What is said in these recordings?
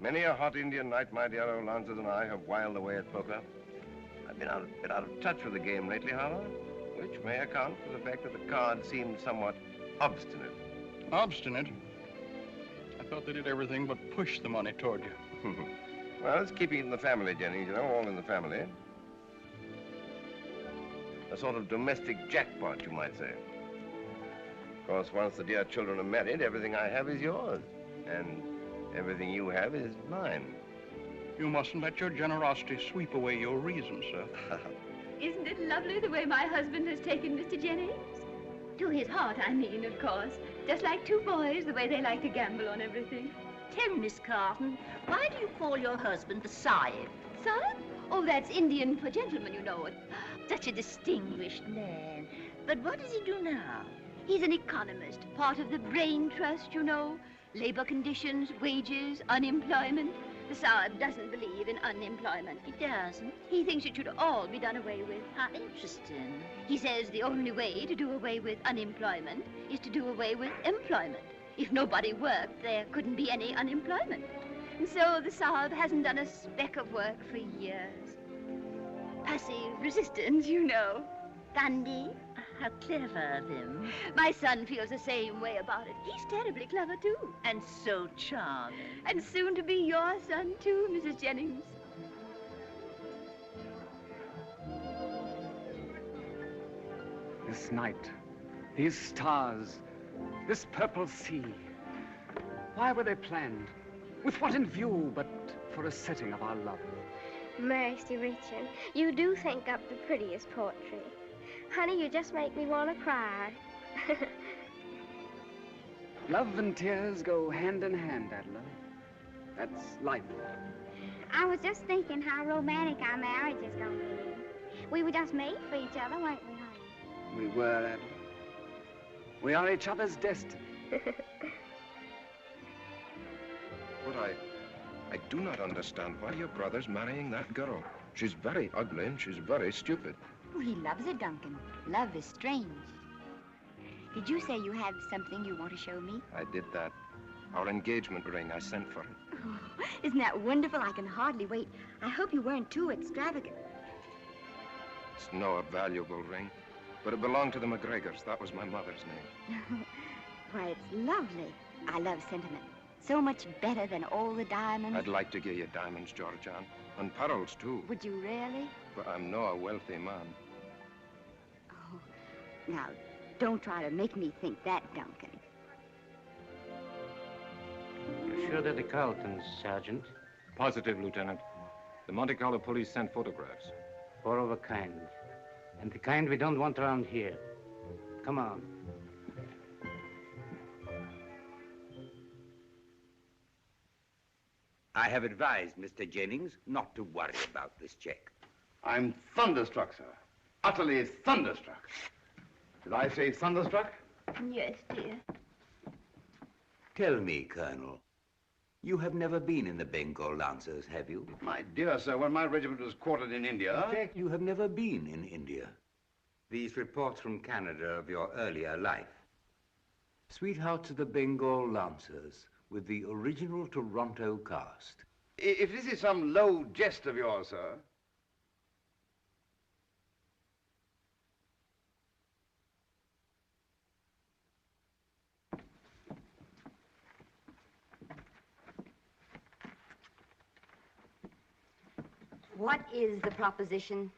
Many a hot Indian night, my dear old Lancers and I have whiled away at poker. I've been a bit out of touch with the game lately, however, which may account for the fact that the cards seemed somewhat obstinate. Obstinate? I thought they did everything but push the money toward you. Well, it's keeping it in the family, Jennings, you know, all in the family. A sort of domestic jackpot, you might say. Of course, once the dear children are married, everything I have is yours. And everything you have is mine. You mustn't let your generosity sweep away your reason, sir. Isn't it lovely the way my husband has taken Mr. Jennings? To his heart, I mean, of course. Just like two boys, the way they like to gamble on everything. Tell me, Miss Carlton, why do you call your husband the Sahib? Sahib? Oh, that's Indian for gentlemen, you know. Such a distinguished man. But what does he do now? He's an economist, part of the Brain Trust, you know. Labor conditions, wages, unemployment. The Sahib doesn't believe in unemployment. He doesn't? He thinks it should all be done away with. How interesting. He says the only way to do away with unemployment is to do away with employment. If nobody worked, there couldn't be any unemployment. And so the Sahib hasn't done a speck of work for years. Passive resistance, you know. Gandhi. How clever of him. My son feels the same way about it. He's terribly clever, too. And so charming. And soon to be your son, too, Mrs. Jennings. This night, these stars, this purple sea. Why were they planned? With what in view but for a setting of our love? Mercy, Richard, you do think up the prettiest poetry. Honey, you just make me want to cry. Love and tears go hand in hand, Adela. That's life. I was just thinking how romantic our marriage is going to be. We were just made for each other, weren't we, honey? We were, Adela. We are each other's destiny. But I do not understand why your brother's marrying that girl. She's very ugly and she's very stupid. Oh, he loves her, Duncan. Love is strange. Did you say you have something you want to show me? I did that. Our engagement ring, I sent for it. Oh, isn't that wonderful? I can hardly wait. I hope you weren't too extravagant. It's no valuable ring, but it belonged to the McGregors. That was my mother's name. Why, it's lovely. I love sentiment. So much better than all the diamonds. I'd like to give you diamonds, Georgian, and pearls, too. Would you really? But I'm no a wealthy man. Oh, now, don't try to make me think that, Duncan. You're sure they're the Carltons, Sergeant? Positive, Lieutenant. The Monte Carlo police sent photographs. Four of a kind. And the kind we don't want around here. Come on. I have advised Mr. Jennings not to worry about this check. I'm thunderstruck, sir. Utterly thunderstruck. Did I say thunderstruck? Yes, dear. Tell me, Colonel, you have never been in the Bengal Lancers, have you? My dear sir, when my regiment was quartered in India... In fact, you have never been in India. These reports from Canada of your earlier life. Sweethearts of the Bengal Lancers with the original Toronto cast. If this is some low jest of yours, sir... What is the proposition?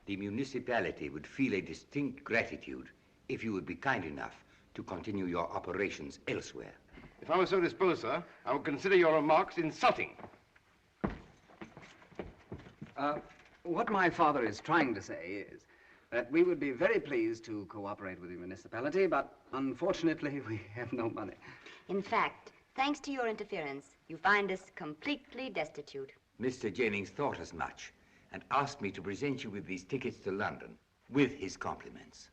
The municipality would feel a distinct gratitude if you would be kind enough to continue your operations elsewhere. If I were so disposed, sir, I would consider your remarks insulting. What my father is trying to say is that we would be very pleased to cooperate with the municipality, but unfortunately we have no money. In fact, thanks to your interference, you find us completely destitute. Mr. Jennings thought as much and asked me to present you with these tickets to London with his compliments.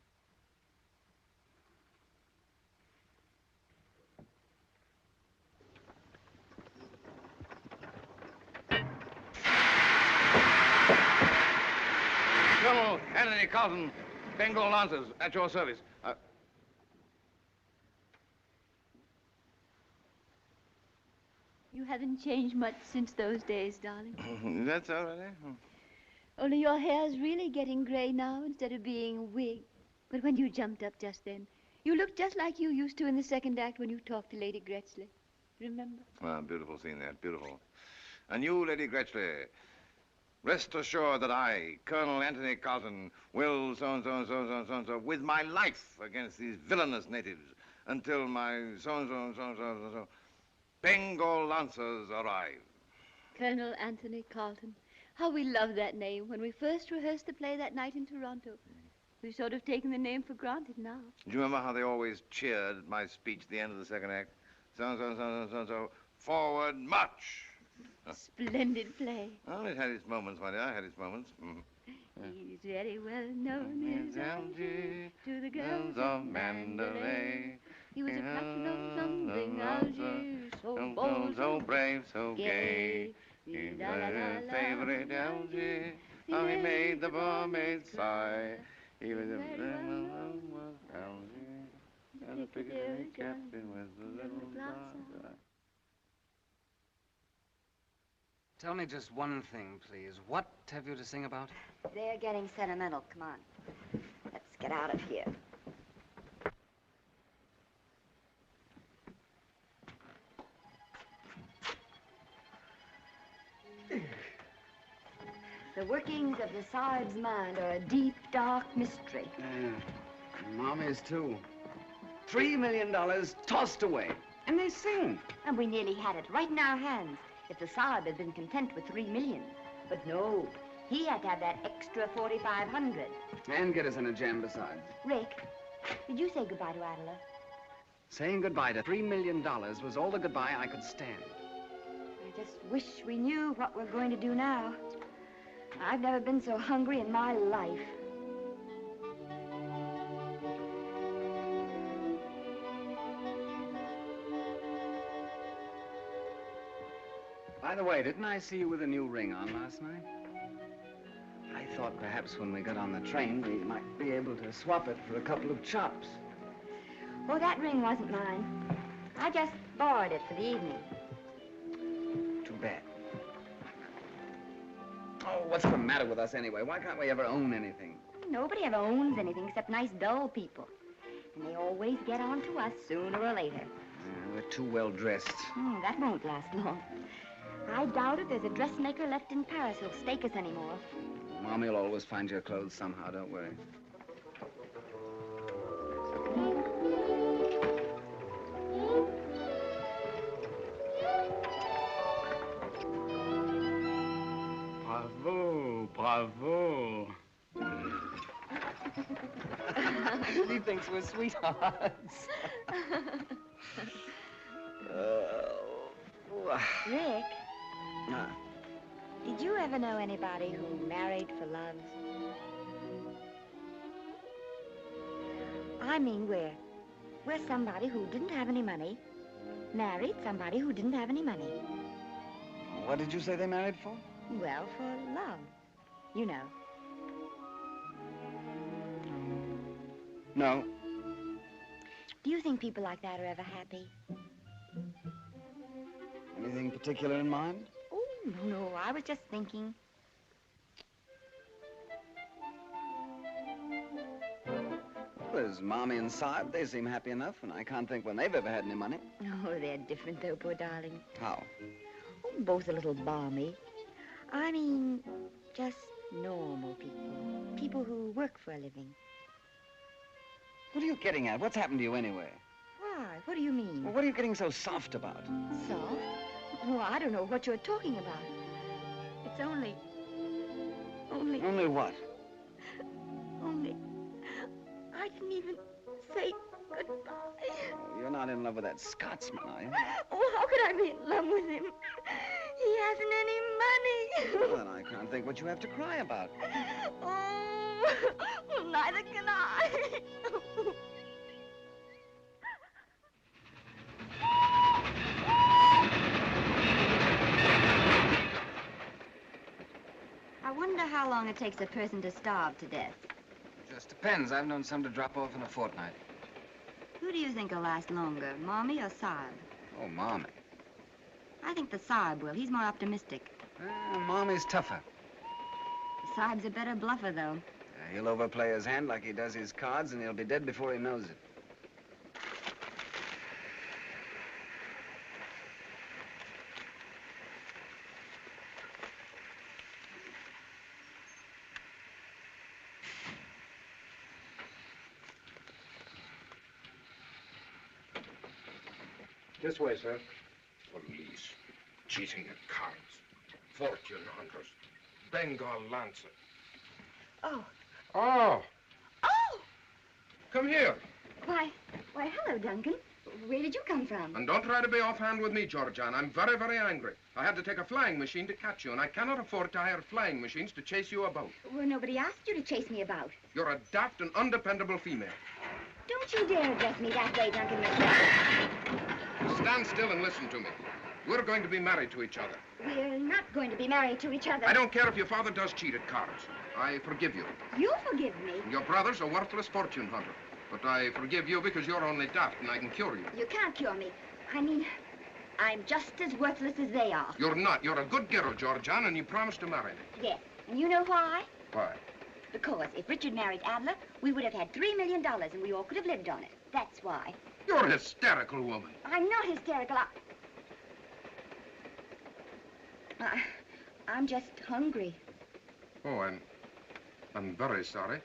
Colonel Anthony Carlson, Bengal Lancers, at your service. You haven't changed much since those days, darling. That's all right, eh? Only your hair's really getting gray now instead of being a wig. But when you jumped up just then, you looked just like you used to in the second act when you talked to Lady Gretchley. Remember? Ah, beautiful scene that, beautiful. And you, Lady Gretchley, rest assured that I, Colonel Anthony Carlson, will so-and-so, with my life against these villainous natives until my so-and-so, Bengal Lancers arrive. Colonel Anthony Carlton. How we loved that name when we first rehearsed the play that night in Toronto. We've sort of taken the name for granted now. Do you remember how they always cheered at my speech at the end of the second act? So, forward, march! Splendid play. Oh, it had its moments, my dear, it had its moments. He's very well known as Algy to the girls of Mandalay. He was a platinum something Algy, so bold, so brave, so gay. He's a favorite Algy, how he made the barmaid sigh. He was a Algy, and a Piccadilly captain with the little glass. Tell me just one thing, please. What have you to sing about? They're getting sentimental. Come on. Let's get out of here. The workings of the Sahib's mind are a deep, dark mystery. Mommy's too. $3 million tossed away. And they sing. And we nearly had it right in our hands if the Sahib had been content with $3 million. But no, he had to have that extra 4,500. And get us in a jam besides. Rick, did you say goodbye to Adela? Saying goodbye to $3 million was all the goodbye I could stand. I just wish we knew what we're going to do now. I've never been so hungry in my life. By the way, didn't I see you with a new ring on last night? I thought perhaps when we got on the train, we might be able to swap it for a couple of chops. Oh, that ring wasn't mine. I just borrowed it for the evening. Too bad. Oh, what's the matter with us anyway? Why can't we ever own anything? Nobody ever owns anything except nice, dull people. And they always get on to us sooner or later. We're too well dressed. That won't last long. I doubt if there's a dressmaker left in Paris who'll stake us anymore. Mommy will always find your clothes somehow, don't worry. Bravo, bravo. He thinks we're sweethearts. Rick, did you ever know anybody who married for love? I mean, where somebody who didn't have any money married somebody who didn't have any money. What did you say they married for? Well, for love, you know. No. Do you think people like that are ever happy? Anything particular in mind? Oh, no, I was just thinking. Well, there's Mommy and Saab. They seem happy enough, and I can't think when they've ever had any money. Oh, they're different, though, poor darling. How? Oh, both a little balmy. I mean, just normal people. People who work for a living. What are you getting at? What's happened to you anyway? Why? What do you mean? Well, what are you getting so soft about? Soft? Oh, I don't know what you're talking about. It's only... Only what? Only... I didn't even say goodbye. Oh, you're not in love with that Scotsman, are you? Oh, how could I be in love with him? He hasn't any money. Well, then I can't think what you have to cry about. Oh, well, neither can I. I wonder how long it takes a person to starve to death. Just depends. I've known some to drop off in a fortnight. Who do you think will last longer, Mommy or Saab? Oh, Mommy. I think the Saab will. He's more optimistic. Mommy's tougher. The Saab's a better bluffer, though. He'll overplay his hand like he does his cards, and he'll be dead before he knows it. This way, sir. Police. Cheating at cards. Fortune hunters. Bengal lancer. Oh. Oh. Oh! Come here. Why, hello, Duncan. Where did you come from? And don't try to be offhand with me, Georgiana. I'm very, very angry. I had to take a flying machine to catch you, and I cannot afford to hire flying machines to chase you about. Well, nobody asked you to chase me about. You're a daft and undependable female. Don't you dare address me that way, Duncan McNair. Stand still and listen to me. We're going to be married to each other. We're not going to be married to each other. I don't care if your father does cheat at cards. I forgive you. You forgive me? Your brother's a worthless fortune hunter. But I forgive you because you're only daft and I can cure you. You can't cure me. I mean, I'm just as worthless as they are. You're not. You're a good girl, Georgiana, and you promised to marry me. Yes. And you know why? Why? Because if Richard married Adler, we would have had $3 million and we all could have lived on it. That's why. You're a hysterical woman. I'm not hysterical. I'm just hungry. Oh, I'm very sorry.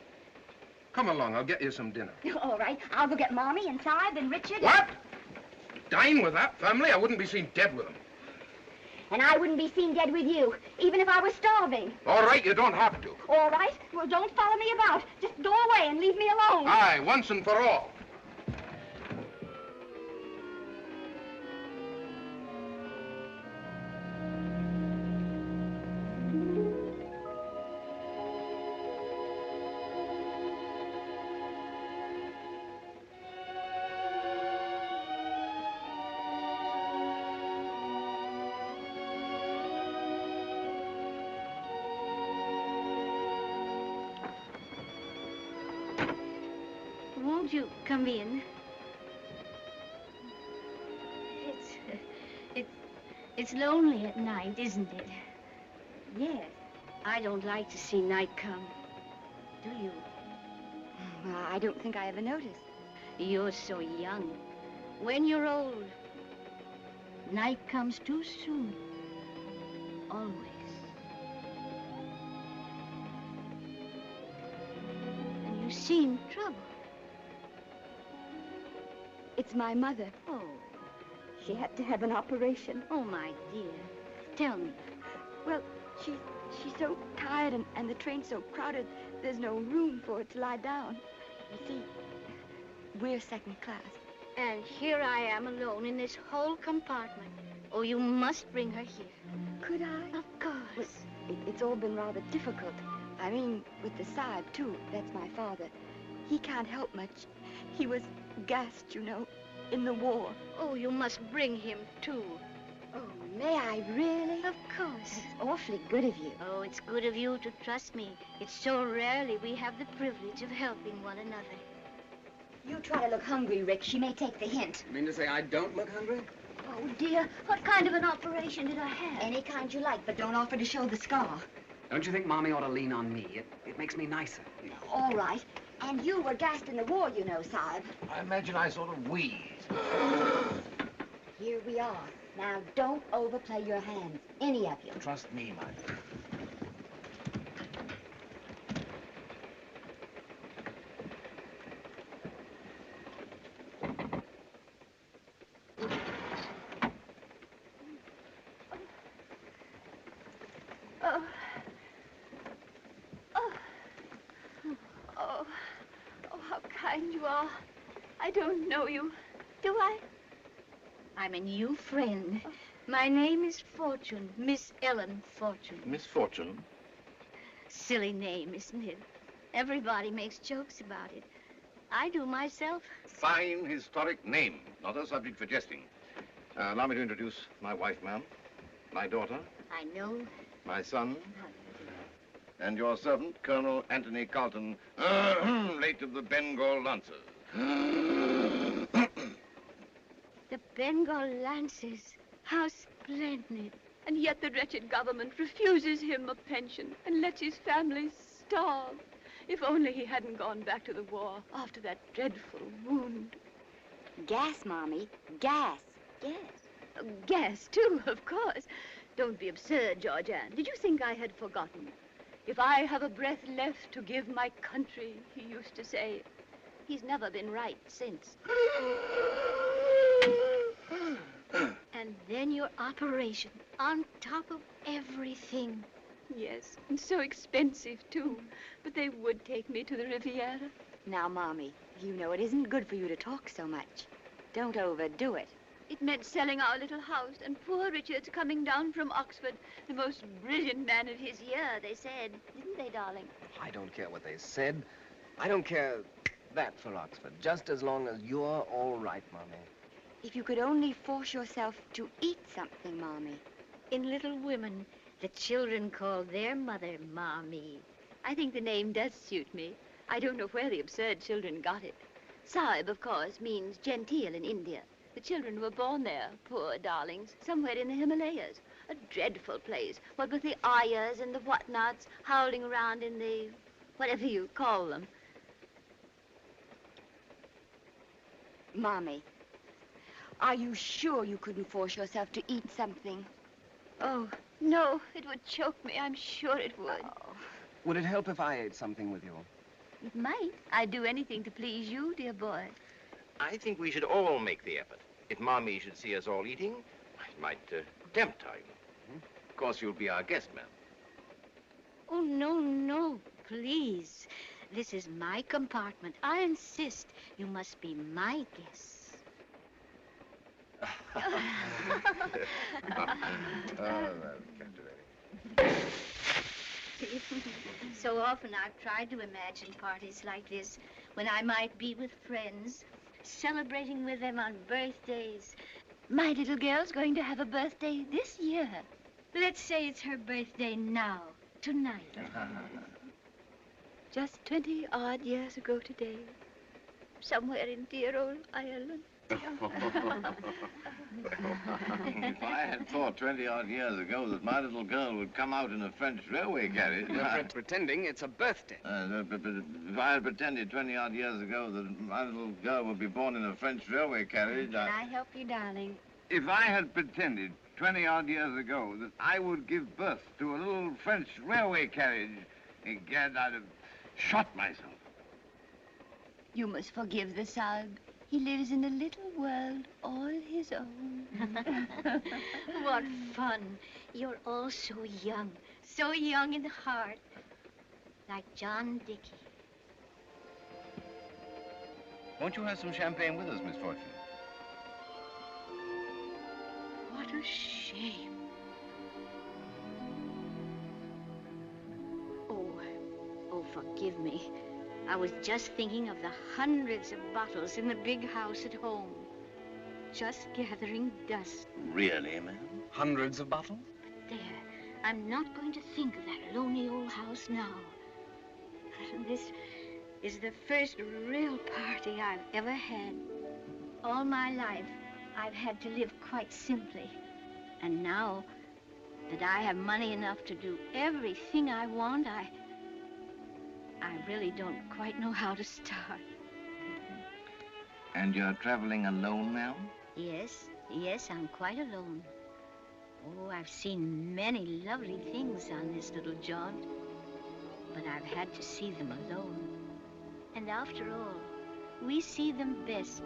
Come along, I'll get you some dinner. All right, I'll go get Mommy and Saib and Richard. What? Dine with that family? I wouldn't be seen dead with them. And I wouldn't be seen dead with you, even if I was starving. All right, you don't have to. All right? Well, don't follow me about. Just go away and leave me alone. Aye, once and for all. Won't you come in? It's lonely at night, isn't it? Yes. I don't like to see night come. Do you? Well, I don't think I ever noticed. You're so young. When you're old, night comes too soon. Always. And you seem troubled. It's my mother. Oh. She had to have an operation. Oh, my dear. Tell me. Well, she's so tired and the train's so crowded, there's no room for her to lie down. You see, we're second class. And here I am alone in this whole compartment. Oh, you must bring her here. Could I? Of course. Well, it's all been rather difficult. I mean, with the Saib, too. That's my father. He can't help much. He was gassed, you know, in the war. Oh, you must bring him, too. Oh, may I really? Of course. That's awfully good of you. Oh, it's good of you to trust me. It's so rarely we have the privilege of helping one another. You try to look hungry, Rick. She may take the hint. You mean to say I don't look hungry? Oh, dear. What kind of an operation did I have? Any kind you like, but don't offer to show the scar. Don't you think Mommy ought to lean on me? It makes me nicer. All right. And you were gassed in the war, you know, Saib. I imagine I sort of wheezed. Here we are. Now, don't overplay your hands, any of you. Trust me, my dear. You are. I don't know you. Do I? I'm a new friend. My name is Fortune, Miss Ellen Fortune. Miss Fortune? Silly name, isn't it? Everybody makes jokes about it. I do myself. Fine historic name, not a subject for jesting. Allow me to introduce my wife, ma'am. My daughter. I know. My son. And your servant, Colonel Anthony Carlton, late of the Bengal Lancers. The Bengal Lancers. How splendid. And yet the wretched government refuses him a pension and lets his family starve. If only he hadn't gone back to the war after that dreadful wound. Gas, Mommy. Gas. Yes. Gas, too, of course. Don't be absurd, Georgianne. Did you think I had forgotten? If I have a breath left to give my country, he used to say. He's never been right since. And then your operation, on top of everything. Yes, and so expensive, too. But they would take me to the Riviera. Now, Mommy, you know it isn't good for you to talk so much. Don't overdo it. It meant selling our little house, and poor Richard's coming down from Oxford, the most brilliant man of his year, they said. Didn't they, darling? I don't care what they said. I don't care that for Oxford, just as long as you're all right, Mommy. If you could only force yourself to eat something, Mommy. In Little Women, the children call their mother Mommy. I think the name does suit me. I don't know where the absurd children got it. Sahib, of course, means genteel in India. The children were born there, poor darlings, somewhere in the Himalayas. A dreadful place, what with the ayahs and the whatnots howling around in the whatever you call them. Mommy, are you sure you couldn't force yourself to eat something? Oh, no, it would choke me. I'm sure it would. Oh. Would it help if I ate something with you? It might. I'd do anything to please you, dear boy. I think we should all make the effort. If Mommy should see us all eating, it might tempt her. Of course, you'll be our guest, ma'am. Oh, no, no, please. This is my compartment. I insist you must be my guests. So often I've tried to imagine parties like this when I might be with friends, celebrating with them on birthdays. My little girl's going to have a birthday this year. Let's say it's her birthday now, tonight. Just 20-odd years ago today, somewhere in dear old Ireland. If I had thought 20-odd years ago that my little girl would come out in a French railway carriage... You're pretending it's a birthday. If I had pretended 20-odd years ago that my little girl would be born in a French railway carriage... Can I help you, darling? If I had pretended 20-odd years ago that I would give birth to a little French railway carriage, egad, I'd have shot myself. You must forgive the Sahib. He lives in a little world all his own. What fun. You're all so young in heart, like John Dickey. Won't you have some champagne with us, Miss Fortune? What a shame. Oh, forgive me. I was just thinking of the hundreds of bottles in the big house at home. Just gathering dust. Really, ma'am? Hundreds of bottles? There, I'm not going to think of that lonely old house now. This is the first real party I've ever had. All my life, I've had to live quite simply. And now that I have money enough to do everything I want, I really don't quite know how to start. And you're traveling alone, ma'am? Yes, I'm quite alone. Oh, I've seen many lovely things on this little jaunt, but I've had to see them alone. And after all, we see them best,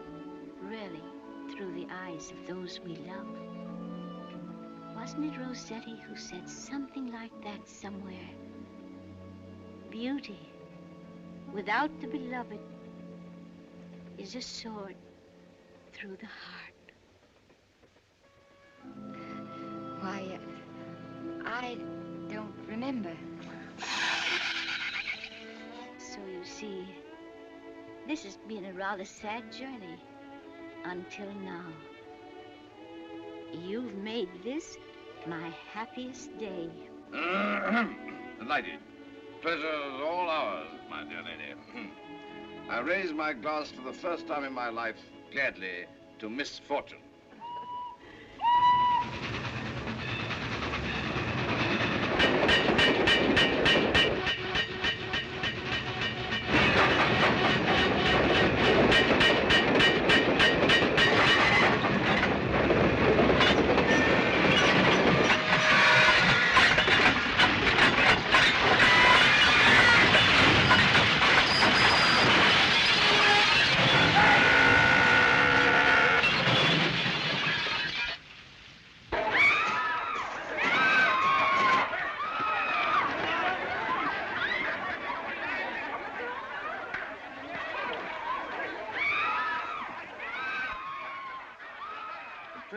really, through the eyes of those we love. Wasn't it Rossetti who said something like that somewhere? Beauty without the beloved is a sword through the heart. Why, I don't remember. So you see, this has been a rather sad journey until now. You've made this my happiest day. Delighted. Pleasure's all ours, my dear lady. I raise my glass for the first time in my life, gladly, to Miss Fortune.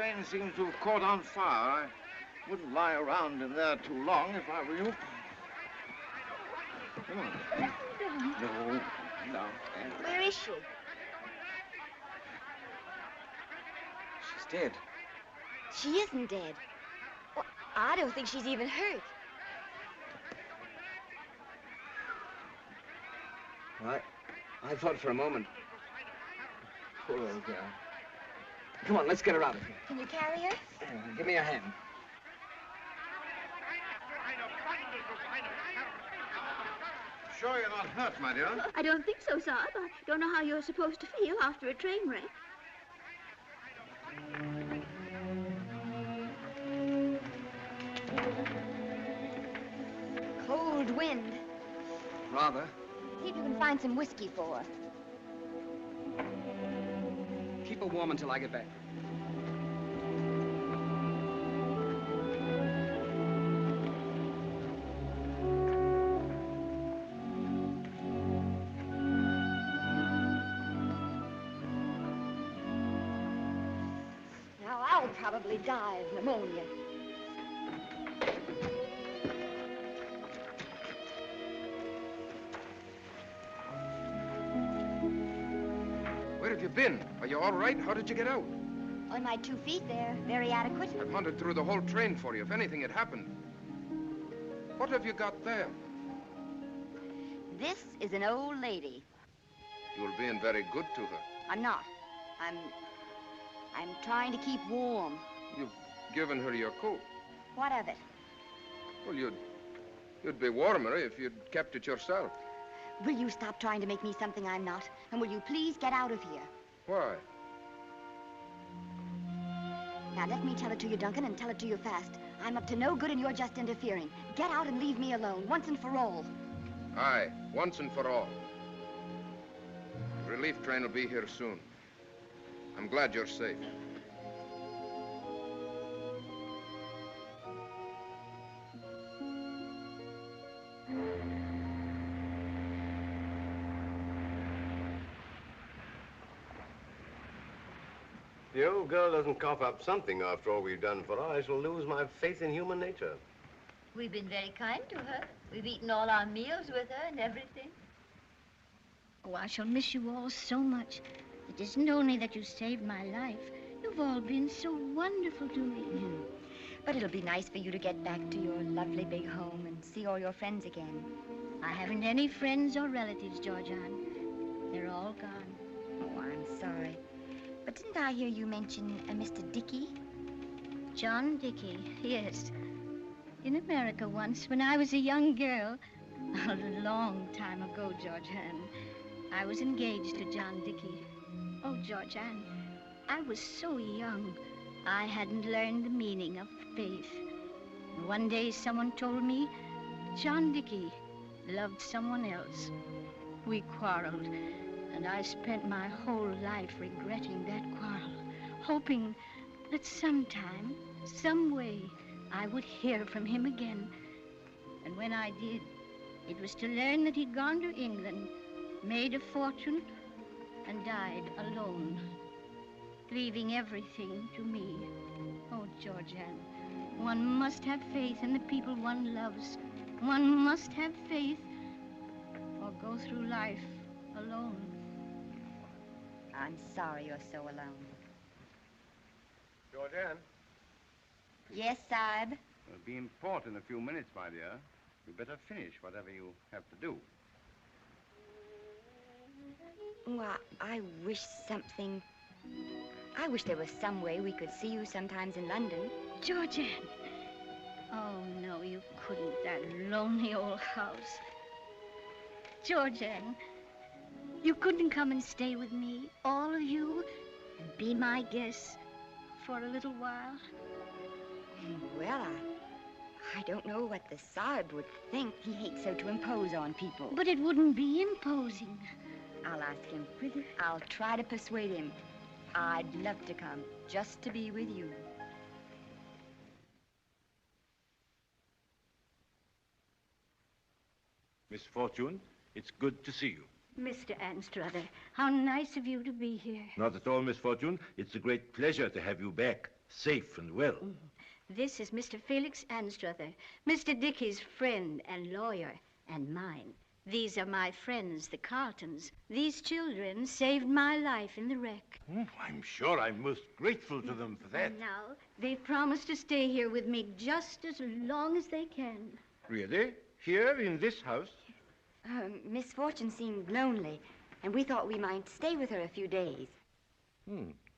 train seems to have caught on fire. I wouldn't lie around in there too long if I were you. Come on. No, no. Where is she? She's dead. She isn't dead. Well, I don't think she's even hurt. I thought for a moment. Poor old girl. Come on, let's get her out of here. Can you carry her? Give me a hand. Sure you're not hurt, my dear? I don't think so, Saab. I don't know how you're supposed to feel after a train wreck. Cold wind. Rather. See if you can find some whiskey for her. Keep her warm until I get back. Now, I'll probably die of pneumonia. Where have you been? Are you all right? How did you get out? On my 2 feet, they're very adequate. I've hunted through the whole train for you, if anything had happened. What have you got there? This is an old lady. You're being very good to her. I'm not. I'm trying to keep warm. You've given her your coat. What of it? Well, you'd be warmer if you'd kept it yourself. Will you stop trying to make me something I'm not? And will you please get out of here? Why? Now, let me tell it to you, Duncan, and tell it to you fast. I'm up to no good and you're just interfering. Get out and leave me alone, once and for all. Aye, once and for all. The relief train will be here soon. I'm glad you're safe. The old girl doesn't cough up something after all we've done for her, I shall lose my faith in human nature. We've been very kind to her. We've eaten all our meals with her and everything. Oh, I shall miss you all so much. It isn't only that you saved my life. You've all been so wonderful to me. But it'll be nice for you to get back to your lovely big home and see all your friends again. I haven't any friends or relatives, Georgian. They're all gone. Oh, I'm sorry. But didn't I hear you mention a Mr. Dickey? John Dickey, yes. In America once, when I was a young girl, a long time ago, Georgian, I was engaged to John Dickey. Oh, Georgian, I was so young. I hadn't learned the meaning of faith. One day someone told me John Dickey loved someone else. We quarreled, and I spent my whole life regretting that quarrel, hoping that sometime, some way, I would hear from him again. And when I did, it was to learn that he'd gone to England, made a fortune, and died alone, leaving everything to me. Oh, Georgian, one must have faith in the people one loves. One must have faith or go through life alone. I'm sorry you're so alone. Georgian? Yes, Sahib? We'll be in port in a few minutes, my dear. You better finish whatever you have to do. Well, I wish there was some way we could see you sometimes in London. Georgian! Oh, no, you couldn't, that lonely old house. Georgian, you couldn't come and stay with me, all of you, and be my guests for a little while? Well, I don't know what the Sahib would think. He hates so to impose on people. But it wouldn't be imposing. I'll ask him. I'll try to persuade him. I'd love to come, just to be with you. Miss Fortune, it's good to see you. Mr. Anstruther, how nice of you to be here. Not at all, Miss Fortune. It's a great pleasure to have you back. safe and well. This is Mr. Felix Anstruther, Mr. Dickey's friend and lawyer, and mine. These are my friends, the Carltons. These children saved my life in the wreck. I'm sure I'm most grateful to them for that. And now, they've promised to stay here with me just as long as they can. Really? Here in this house? Miss Fortune seemed lonely, and we thought we might stay with her a few days.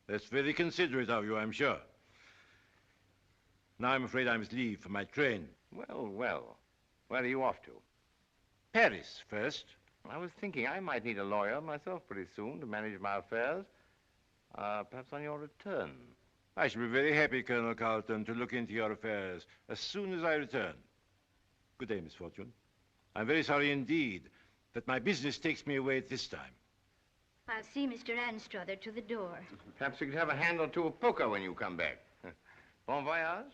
That's very considerate of you, I'm sure. Now I'm afraid I must leave for my train. Well, well. Where are you off to? Paris first. I was thinking I might need a lawyer myself pretty soon to manage my affairs. Perhaps on your return. I shall be very happy, Colonel Carlton, to look into your affairs as soon as I return. Good day, Miss Fortune. I'm very sorry indeed that my business takes me away at this time. I'll see Mr. Anstruther to the door. Perhaps we could have a hand or two of poker when you come back. Bon voyage.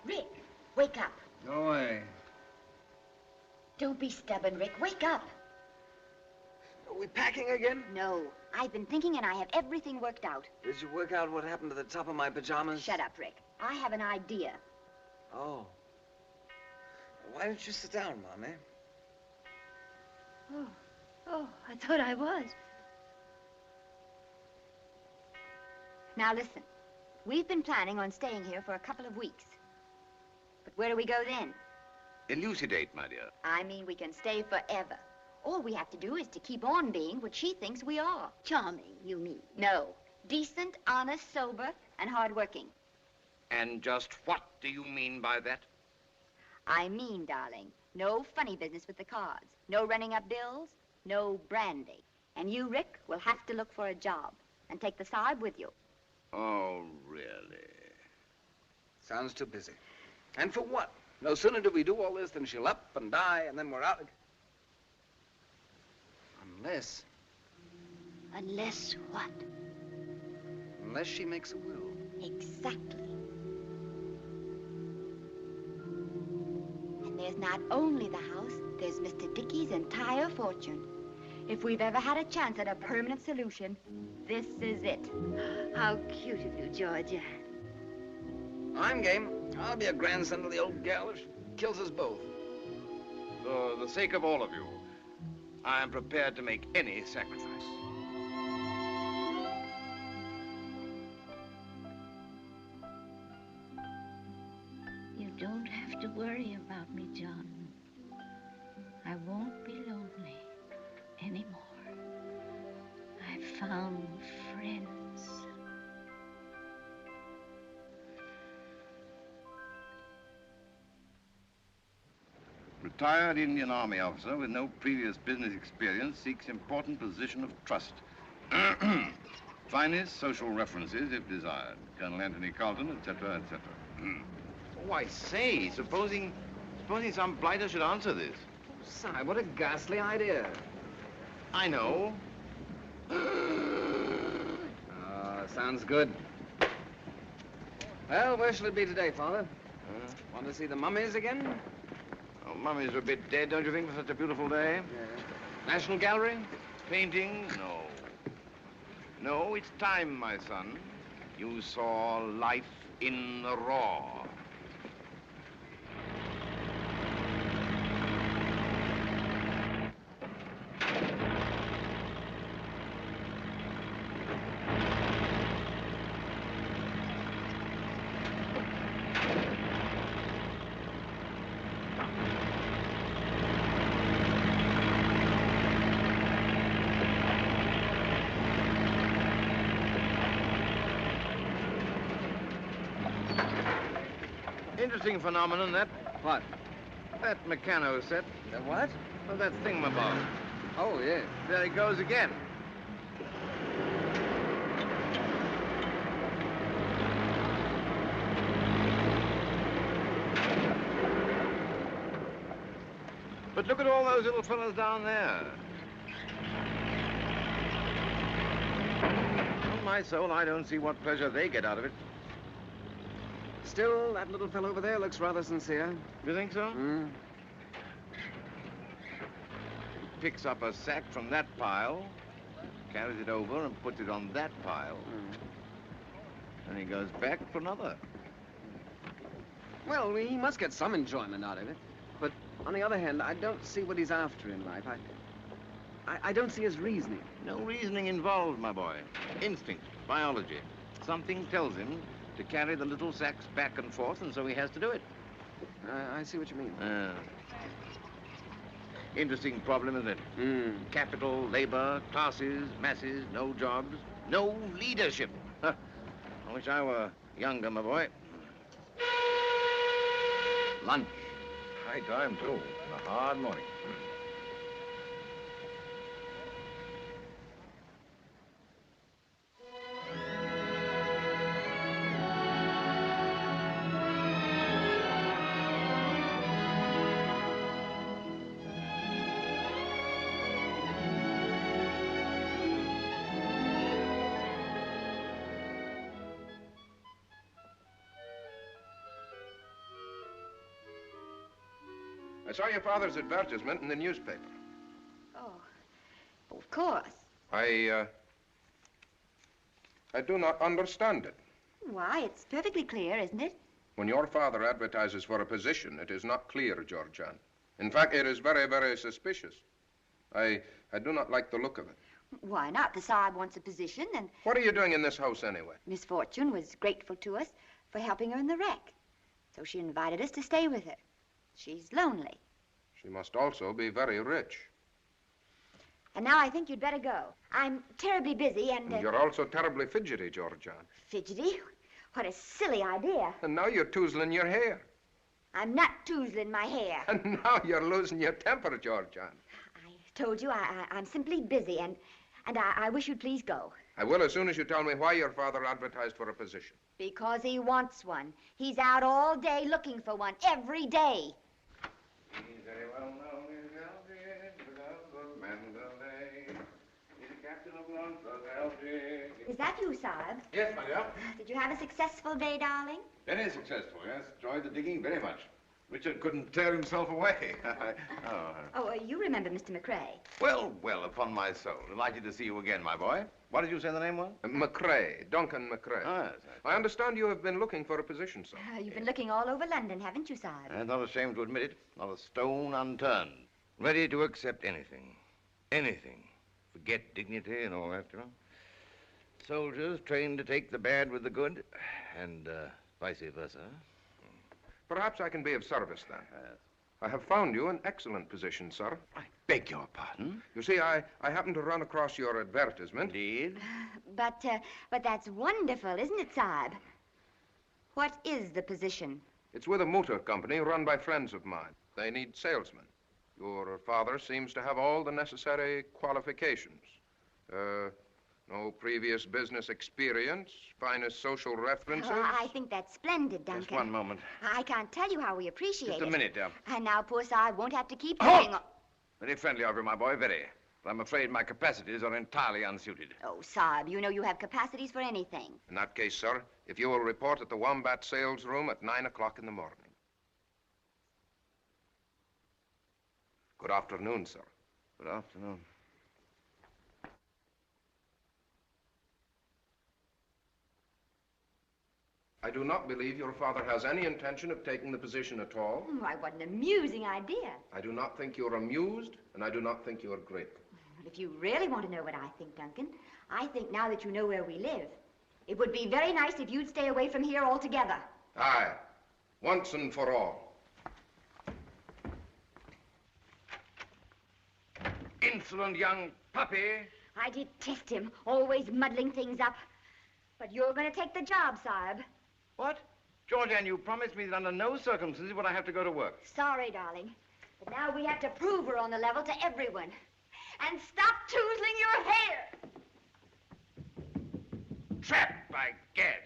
Rick, wake up. Go away. Don't be stubborn, Rick. Wake up. Are we packing again? No. I've been thinking and I have everything worked out. Did you work out what happened to the top of my pajamas? Shut up, Rick. I have an idea. Oh. Why don't you sit down, Mommy? Oh, I thought I was. Now listen. We've been planning on staying here for a couple of weeks. But where do we go then? Elucidate, my dear. I mean, we can stay forever. All we have to do is to keep on being what she thinks we are. Charming, you mean? No. Decent, honest, sober, and hardworking. And just what do you mean by that? I mean, darling, no funny business with the cards. No running up bills, no brandy. And you, Rick, will have to look for a job and take the Saab with you. Oh, really? Sounds too busy. And for what? No sooner do we do all this than she'll up and die, and then we're out. Unless... Unless what? Unless she makes a will. Exactly. And there's not only the house, there's Mr. Dickey's entire fortune. If we've ever had a chance at a permanent solution, this is it. How cute of you, Georgia. I'm game. I'll be a grandson to the old gal if she kills us both. For the sake of all of you, I am prepared to make any sacrifice. You don't have to worry about me, John. I won't be lonely anymore. I've found friends. Retired Indian Army officer with no previous business experience seeks important position of trust. Finest social references if desired. Colonel Anthony Carlton, etc., etc. Oh, I say, supposing some blighter should answer this. Si, what a ghastly idea. I know. Sounds good. Well, where shall it be today, Father? Want to see the mummies again? Oh, mummies are a bit dead, don't you think, for such a beautiful day? Yeah. National Gallery? Painting? No. No, it's time, my son. You saw life in the raw. Interesting phenomenon, that. What? That mechano set. The what? Well, that thingamabob. Oh, yeah. There he goes again. But look at all those little fellows down there. my soul, I don't see what pleasure they get out of it. Still, that little fellow over there looks rather sincere. You think so? Hmm. Picks up a sack from that pile, carries it over and puts it on that pile. And he goes back for another. Well, he must get some enjoyment out of it. But on the other hand, I don't see what he's after in life. I don't see his reasoning. No reasoning involved, my boy. Instinct, biology. Something tells him to carry the little sacks back and forth, and so he has to do it. I see what you mean. Interesting problem, isn't it? Capital, labor, classes, masses, no jobs, no leadership. Huh. I wish I were younger, my boy. Lunch. High time, too. And a hard morning. I saw your father's advertisement in the newspaper. Oh, of course. I do not understand it. Why, it's perfectly clear, isn't it? When your father advertises for a position, it is not clear, Georgian. In fact, it is very, very suspicious. I do not like the look of it. Why not? The Sahib wants a position, and... What are you doing in this house, anyway? Miss Fortune was grateful to us for helping her in the wreck. So she invited us to stay with her. She's lonely. She must also be very rich. And now I think you'd better go. I'm terribly busy and... You're also terribly fidgety, Georgian. Fidgety? What a silly idea. And now you're toozling your hair. I'm not toozling my hair. And now you're losing your temper, Georgian. I told you I'm simply busy, and I wish you'd please go. I will as soon as you tell me why your father advertised for a position. Because he wants one. He's out all day looking for one, every day. He's very well known in Algiers, without Mandalay. He's the captain of London, Algiers. Is that you, Sahib? Yes, my dear. Did you have a successful day, darling? Very successful, yes. Enjoyed the digging very much. Richard couldn't tear himself away. You remember Mr. McCrae? Well, upon my soul. Delighted to see you again, my boy. What did you say the name was? McCrae, Duncan McCrae. Oh, yes. I understand you have been looking for a position, sir. You've been looking all over London, haven't you, Sahib? I'm not ashamed to admit it. Not a stone unturned. Ready to accept anything. Anything. Forget dignity and all that, you know. Soldiers trained to take the bad with the good, and vice versa. Perhaps I can be of service, then. I have found you an excellent position, sir. I beg your pardon? You see, I happened to run across your advertisement. Indeed? But that's wonderful, isn't it, Sahib? What is the position? It's with a motor company run by friends of mine. They need salesmen. Your father seems to have all the necessary qualifications. No previous business experience, finest social references. Oh, I think that's splendid, Duncan. Just one moment. I can't tell you how we appreciate it. Just a minute, dear. And now poor Sahib won't have to keep Halt! doing... Very friendly of you, my boy, very. But I'm afraid my capacities are entirely unsuited. Oh, Sahib, you know you have capacities for anything. In that case, sir, if you will report at the Wombat sales room at 9 o'clock in the morning. Good afternoon, sir. Good afternoon. I do not believe your father has any intention of taking the position at all. Why, what an amusing idea. I do not think you're amused, and I do not think you're grateful. But if you really want to know what I think, Duncan, I think now that you know where we live, it would be very nice if you'd stay away from here altogether. Aye, once and for all. Insolent young puppy. I detest him, always muddling things up. But you're going to take the job, Sahib. What? Georgian, you promised me that under no circumstances would I have to go to work. Sorry, darling. But now we have to prove we're on the level to everyone. And stop toozling your hair! Trapped, by gad.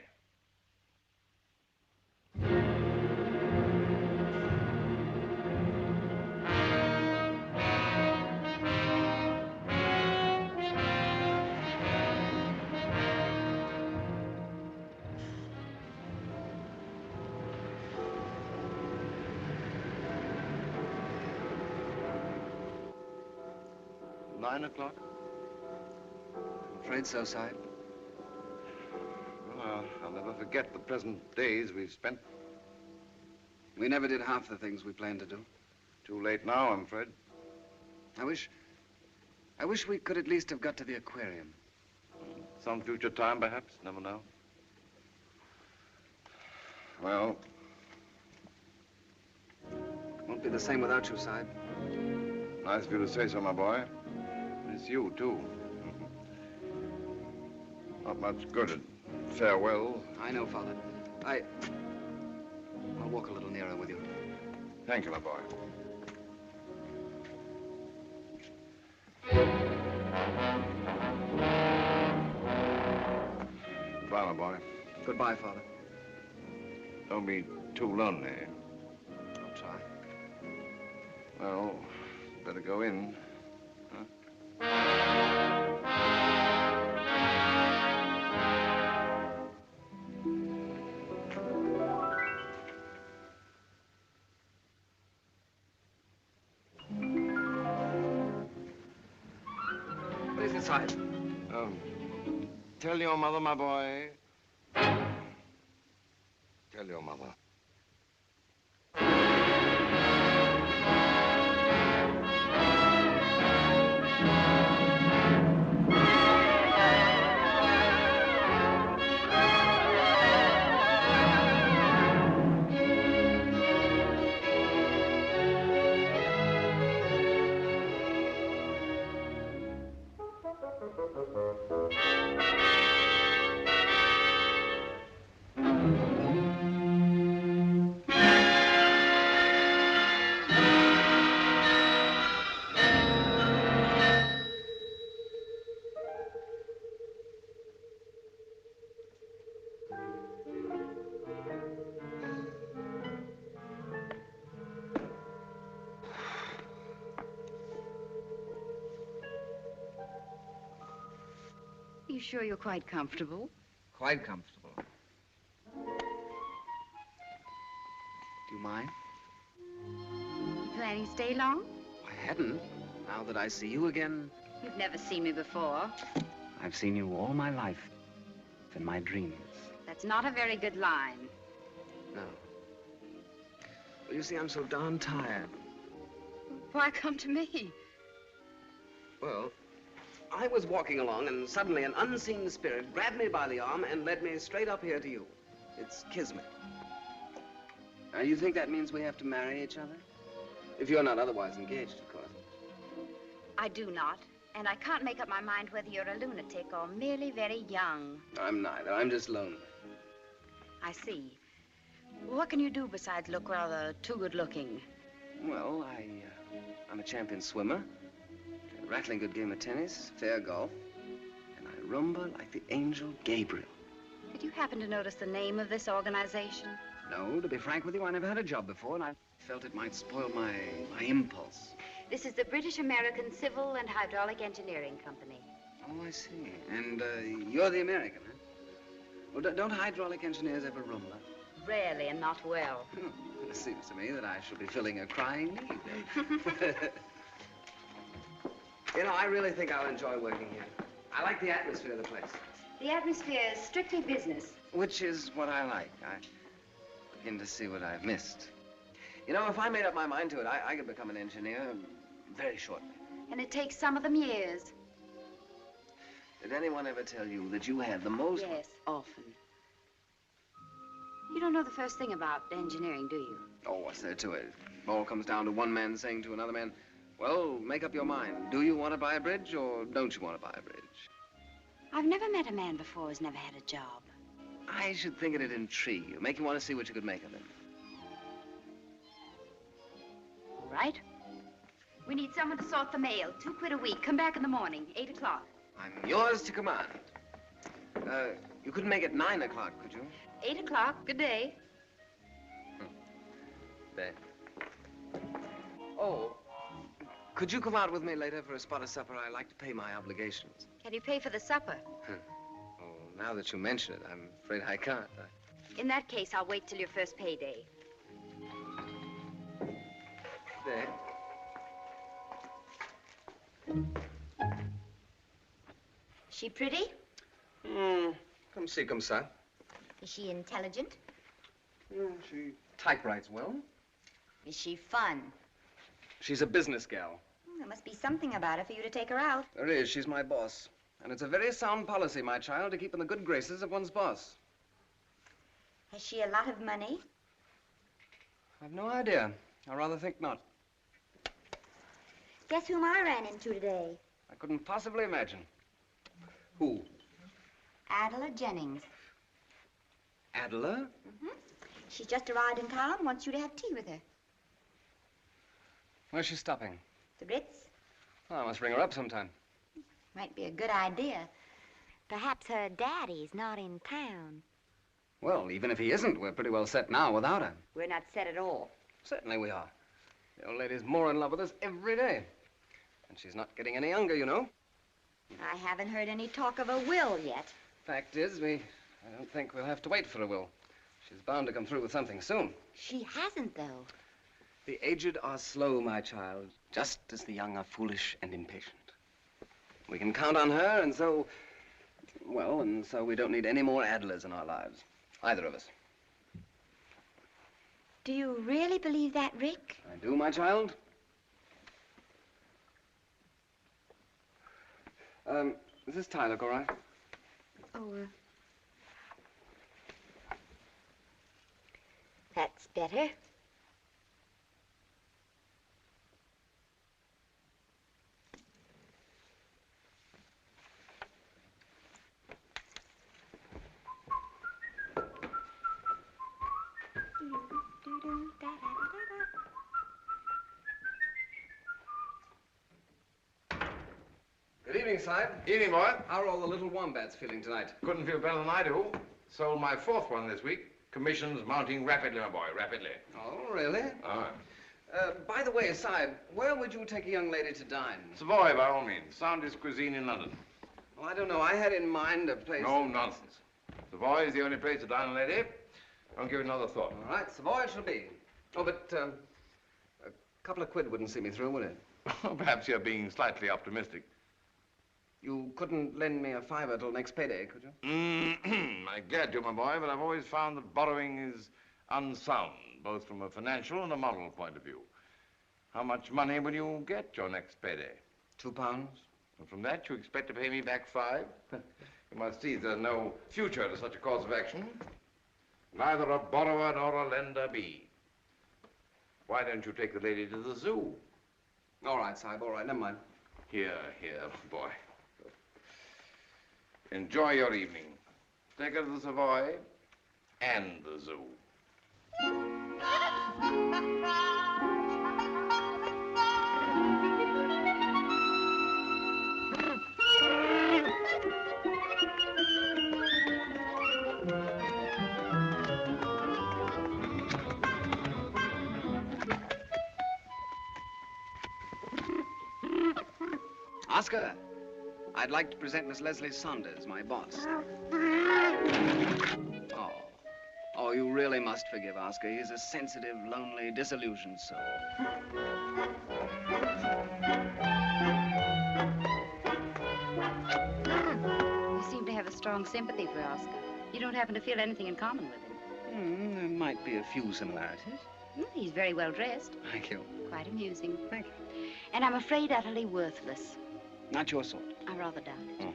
9 o'clock? I'm afraid so, Sahib. Well, I'll never forget the pleasant days we've spent. We never did half the things we planned to do. Too late now, I'm afraid. I wish we could at least have got to the aquarium. Some future time, perhaps. Never know. Well, won't be the same without you, Sahib. Nice of you to say so, my boy. It's you, too. Not much good at farewell. I know, Father. I'll walk a little nearer with you. Thank you, my boy. Goodbye, my boy. Goodbye, Father. Don't be too lonely. I'll try. Well, better go in. Huh? What is it, Sahib? Tell your mother, my boy. Tell your mother. Are you sure you're quite comfortable? Quite comfortable. Do you mind? You planning to stay long? I hadn't. Now that I see you again, You've never seen me before. I've seen you all my life. In my dreams. That's not a very good line. No. Well, you see, I'm so darn tired. Why come to me? Well, I was walking along and suddenly an unseen spirit grabbed me by the arm and led me straight up here to you. It's kismet. Now, you think that means we have to marry each other? If you're not otherwise engaged, of course. I do not. And I can't make up my mind whether you're a lunatic or merely very young. I'm neither. I'm just lonely. I see. What can you do besides look rather too good-looking? Well, I'm a champion swimmer, a rattling good game of tennis, fair golf, and I rumba like the angel Gabriel. Did you happen to notice the name of this organization? No, to be frank with you, I never had a job before, and I felt it might spoil my impulse. This is the British American Civil and Hydraulic Engineering Company. Oh, I see. And you're the American, huh? Well, don't hydraulic engineers ever rumba? Rarely and not well. It seems to me that I shall be filling a crying need. You know, I really think I'll enjoy working here. I like the atmosphere of the place. The atmosphere is strictly business. Which is what I like. I begin to see what I've missed. You know, if I made up my mind to it, I could become an engineer very shortly. And it takes some of them years. Did anyone ever tell you that you had the most... Yes, often. You don't know the first thing about engineering, do you? Oh, what's there to it? It all comes down to one man saying to another man, well, make up your mind. Do you want to buy a bridge or don't you want to buy a bridge? I've never met a man before who's never had a job. I should think it'd intrigue you, make you want to see what you could make of it. All right. We need someone to sort the mail. £2 a week. Come back in the morning, 8 o'clock. I'm yours to command. You couldn't make it 9 o'clock, could you? 8 o'clock. Good day. There. Oh, could you come out with me later for a spot of supper? I like to pay my obligations. Can you pay for the supper? Oh, now that you mention it, I'm afraid I can't. In that case, I'll wait till your first payday. There. she pretty? Come see, come sir. Is she intelligent? She typewrites well. Is she fun? She's a business gal. There must be something about her for you to take her out. There is. She's my boss. And it's a very sound policy, my child, to keep in the good graces of one's boss. Has she a lot of money? I've no idea. I rather think not. Guess whom I ran into today? I couldn't possibly imagine. Who? Adela Jennings. Adela? She's just arrived in town and wants you to have tea with her. Where's she stopping? The Ritz? Well, I must ring her up sometime. Might be a good idea. Perhaps her daddy's not in town. Well, even if he isn't, we're pretty well set now without her. We're not set at all. Certainly we are. The old lady's more in love with us every day. And she's not getting any younger, you know. I haven't heard any talk of a will yet. Fact is, I don't think we'll have to wait for a will. She's bound to come through with something soon. She hasn't, though. The aged are slow, my child, just as the young are foolish and impatient. We can count on her, and so we don't need any more Adlers in our lives. Either of us. Do you really believe that, Rick? I do, my child. Does this tie look all right? Oh, that's better. Good evening, Side. Evening, boy. How are all the little wombats feeling tonight? Couldn't feel better than I do. Sold my 4th one this week. Commissions mounting rapidly, my boy, rapidly. Oh, really? Ah. By the way, Side, where would you take a young lady to dine? Savoy, by all means. Soundest cuisine in London. Well, I don't know. I had in mind a place... No nonsense. Savoy is the only place to dine a lady. Don't give it another thought. All right, Savoy it shall be. Oh, but a couple of quid wouldn't see me through, would it? Perhaps you're being slightly optimistic. You couldn't lend me a fiver till next payday, could you? I'm glad to, my boy, but I've always found that borrowing is unsound, both from a financial and a moral point of view. How much money will you get your next payday? £2. And from that, you expect to pay me back 5? You must see there's no future to such a course of action. Neither a borrower nor a lender be. Why don't you take the lady to the zoo? All right, Sahib, all right, never mind. Here, boy. Enjoy your evening. Take her to the Savoy and the zoo. Oscar, I'd like to present Miss Leslie Saunders, my boss. Oh, you really must forgive Oscar. He's a sensitive, lonely, disillusioned soul. You seem to have a strong sympathy for Oscar. You don't happen to feel anything in common with him. There might be a few similarities. He's very well dressed. Thank you. Quite amusing. Thank you. And I'm afraid utterly worthless. Not your sort. I rather doubt it.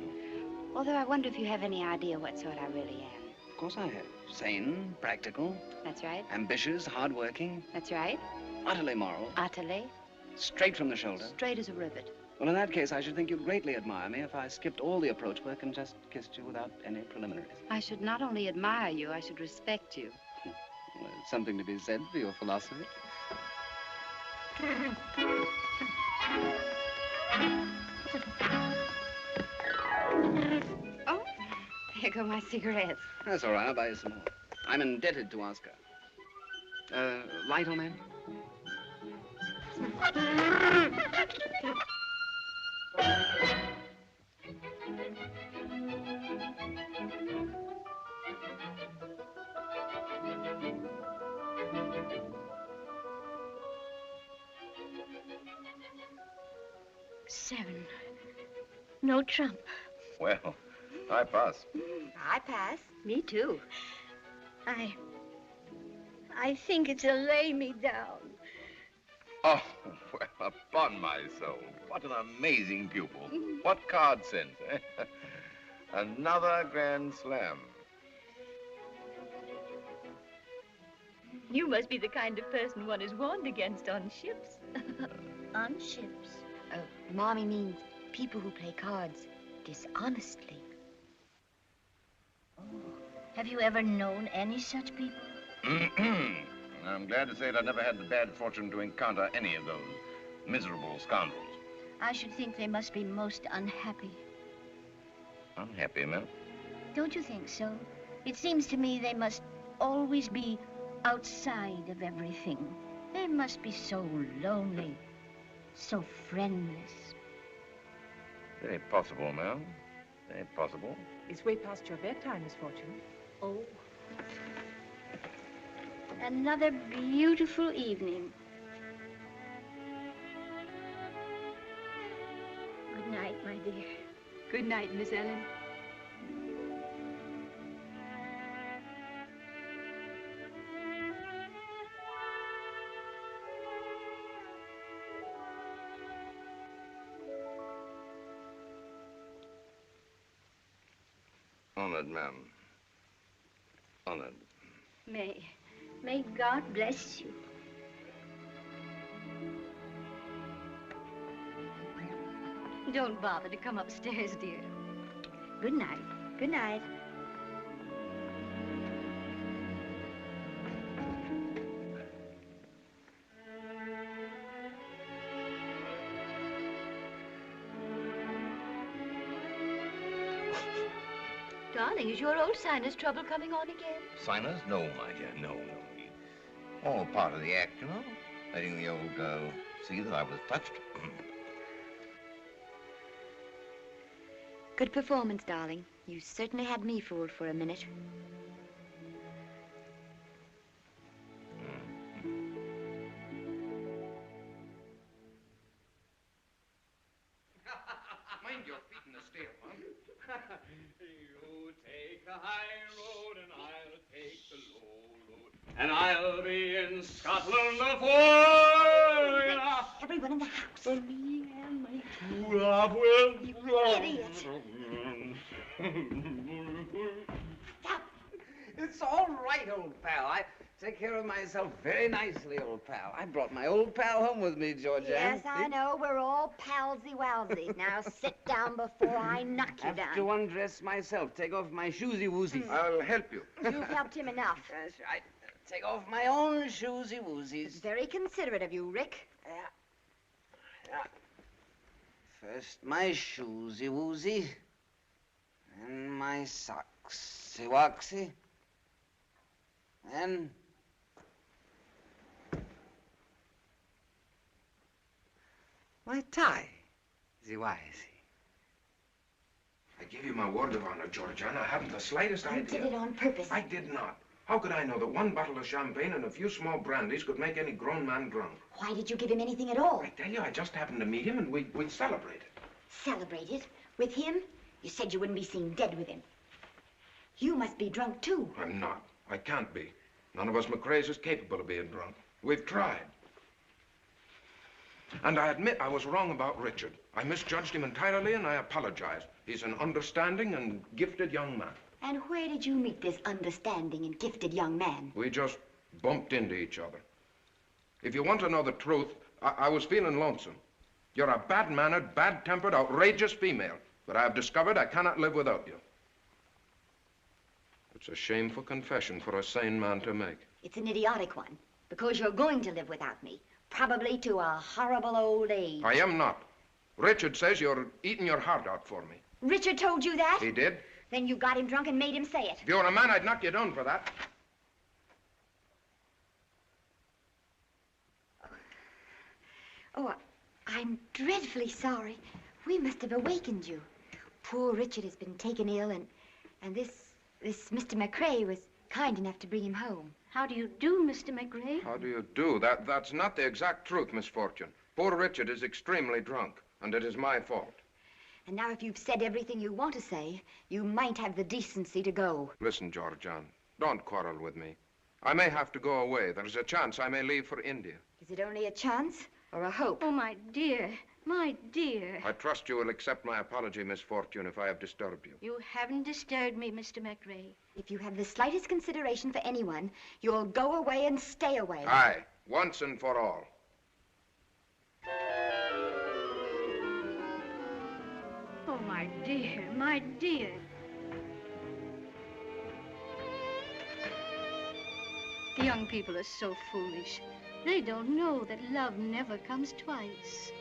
Although I wonder if you have any idea what sort I really am. Of course I have. Sane, practical. That's right. Ambitious, hardworking. That's right. Utterly moral. Utterly. Straight from the shoulder. Straight as a rivet. Well, in that case, I should think you'd greatly admire me if I skipped all the approach work and just kissed you without any preliminaries. I should not only admire you, I should respect you. Well, there's something to be said for your philosophy. Oh, there go my cigarettes. That's all right. I'll buy you some more. I'm indebted to Oscar. Light on him? Seven. No trump. Well, I pass. I pass. Me too. I think it's a lay me down. Oh, well, upon my soul, what an amazing pupil. What card sense, eh? Another grand slam. You must be the kind of person one is warned against on ships. On ships? Mommy means people who play cards dishonestly. Oh. Have you ever known any such people? I'm glad to say that I never had the bad fortune to encounter any of those miserable scoundrels. I should think they must be most unhappy. Unhappy, ma'am? Don't you think so? It seems to me they must always be outside of everything. They must be so lonely, so friendless. Very possible, ma'am. Very possible. It's way past your bedtime, Miss Fortune. Oh. Another beautiful evening. Good night, my dear. Good night, Miss Ellen. Honored, ma'am. Honored. May God bless you. Don't bother to come upstairs, dear. Good night. Good night. Darling, is your old sinus trouble coming on again? Sinus? No, my dear, no. All part of the act, you know. Letting the old girl see that I was touched. Good performance, darling. You certainly had me fooled for a minute. Mind your feet in the stair, Mom. You take the high road and I'll take the low road. And I'll be in Scotland before everyone in the house. For me and my true love will. You idiot. It's all right, old pal. I take care of myself very nicely, old pal. I brought my old pal home with me, Georgia. Yes, I know. We're all palsy-walsy. Now sit down before I knock you down. I have to undress myself. Take off my shoesy-woozies. I'll help you. You've helped him enough. That's right. Take off my own shoesy-woozies. Very considerate of you, Rick. Yeah. First my shoesy-woozy. Then my socksy-wocksy. Then my tie, the-wisy. I give you my word of honor, Georgiana. I haven't the slightest idea. You did it on purpose. I did not. How could I know that one bottle of champagne and a few small brandies could make any grown man drunk? Why did you give him anything at all? I tell you, I just happened to meet him and we'd celebrated. Celebrated? With him? You said you wouldn't be seen dead with him. You must be drunk, too. I'm not. I can't be. None of us McRae's is capable of being drunk. We've tried. And I admit I was wrong about Richard. I misjudged him entirely, and I apologize. He's an understanding and gifted young man. And where did you meet this understanding and gifted young man? We just bumped into each other. If you want to know the truth, I was feeling lonesome. You're a bad-mannered, bad-tempered, outrageous female, but I have discovered I cannot live without you. It's a shameful confession for a sane man to make. It's an idiotic one, because you're going to live without me, probably to a horrible old age. I am not. Richard says you're eating your heart out for me. Richard told you that? He did. Then you got him drunk and made him say it. If you were a man, I'd knock you down for that. Oh, I'm dreadfully sorry. We must have awakened you. Poor Richard has been taken ill, and this Mr. McRae was kind enough to bring him home. How do you do, Mr. McRae? How do you do? That's not the exact truth, Miss Fortune. Poor Richard is extremely drunk, and it is my fault. And now if you've said everything you want to say, you might have the decency to go. Listen, Georgian, don't quarrel with me. I may have to go away. There's a chance I may leave for India. Is it only a chance or a hope? Oh, my dear. My dear. I trust you will accept my apology, Miss Fortune, if I have disturbed you. You haven't disturbed me, Mr. McRae. If you have the slightest consideration for anyone, you'll go away and stay away. Aye, once and for all. Oh, my dear, my dear. Young people are so foolish. They don't know that love never comes twice.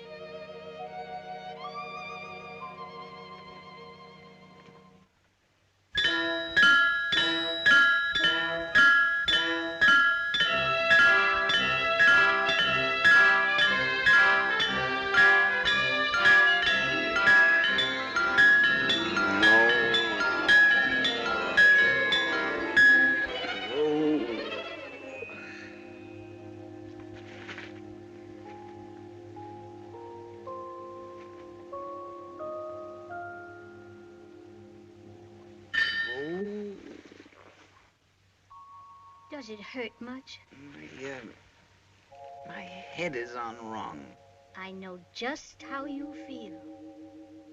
Does it hurt much? My head is on wrong. I know just how you feel.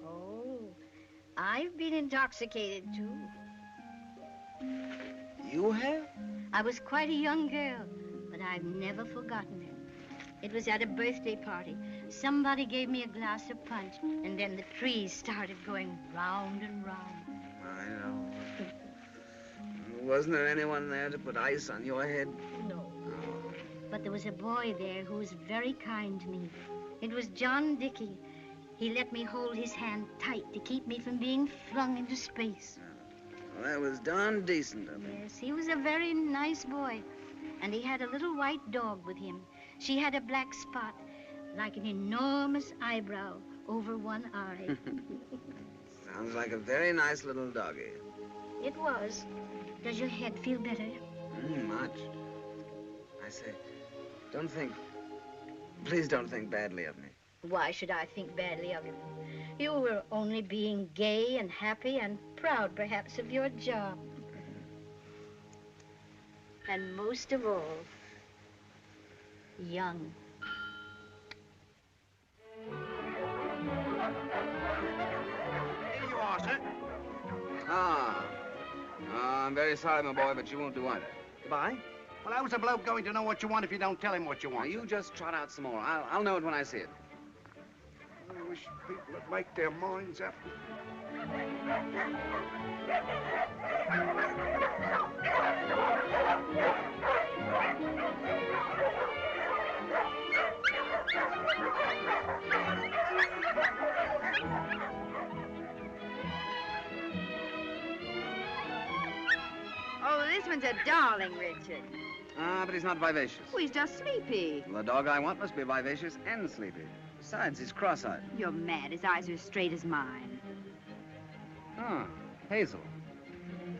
Oh, I've been intoxicated, too. You have? I was quite a young girl, but I've never forgotten it. It was at a birthday party. Somebody gave me a glass of punch, and then the trees started going round and round. I know. Wasn't there anyone there to put ice on your head? No. Oh. But there was a boy there who was very kind to me. It was John Dickey. He let me hold his hand tight to keep me from being flung into space. Well, that was darn decent of him. Yes, he was a very nice boy. And he had a little white dog with him. She had a black spot, like an enormous eyebrow over one eye. Sounds like a very nice little doggy. It was. Does your head feel better? Much. I say, please don't think badly of me. Why should I think badly of you? You were only being gay and happy and proud, perhaps, of your job. And most of all, young. Here you are, sir. I'm very sorry, my boy, but you won't do either. Goodbye. Well, how's a bloke going to know what you want if you don't tell him what you want? Now, you just trot out some more. I'll know it when I see it. I wish people would make their minds up. Oh, this one's a darling, Richard. But he's not vivacious. Oh, he's just sleepy. Well, the dog I want must be vivacious and sleepy. Besides, he's cross-eyed. You're mad. His eyes are as straight as mine. Ah, Hazel.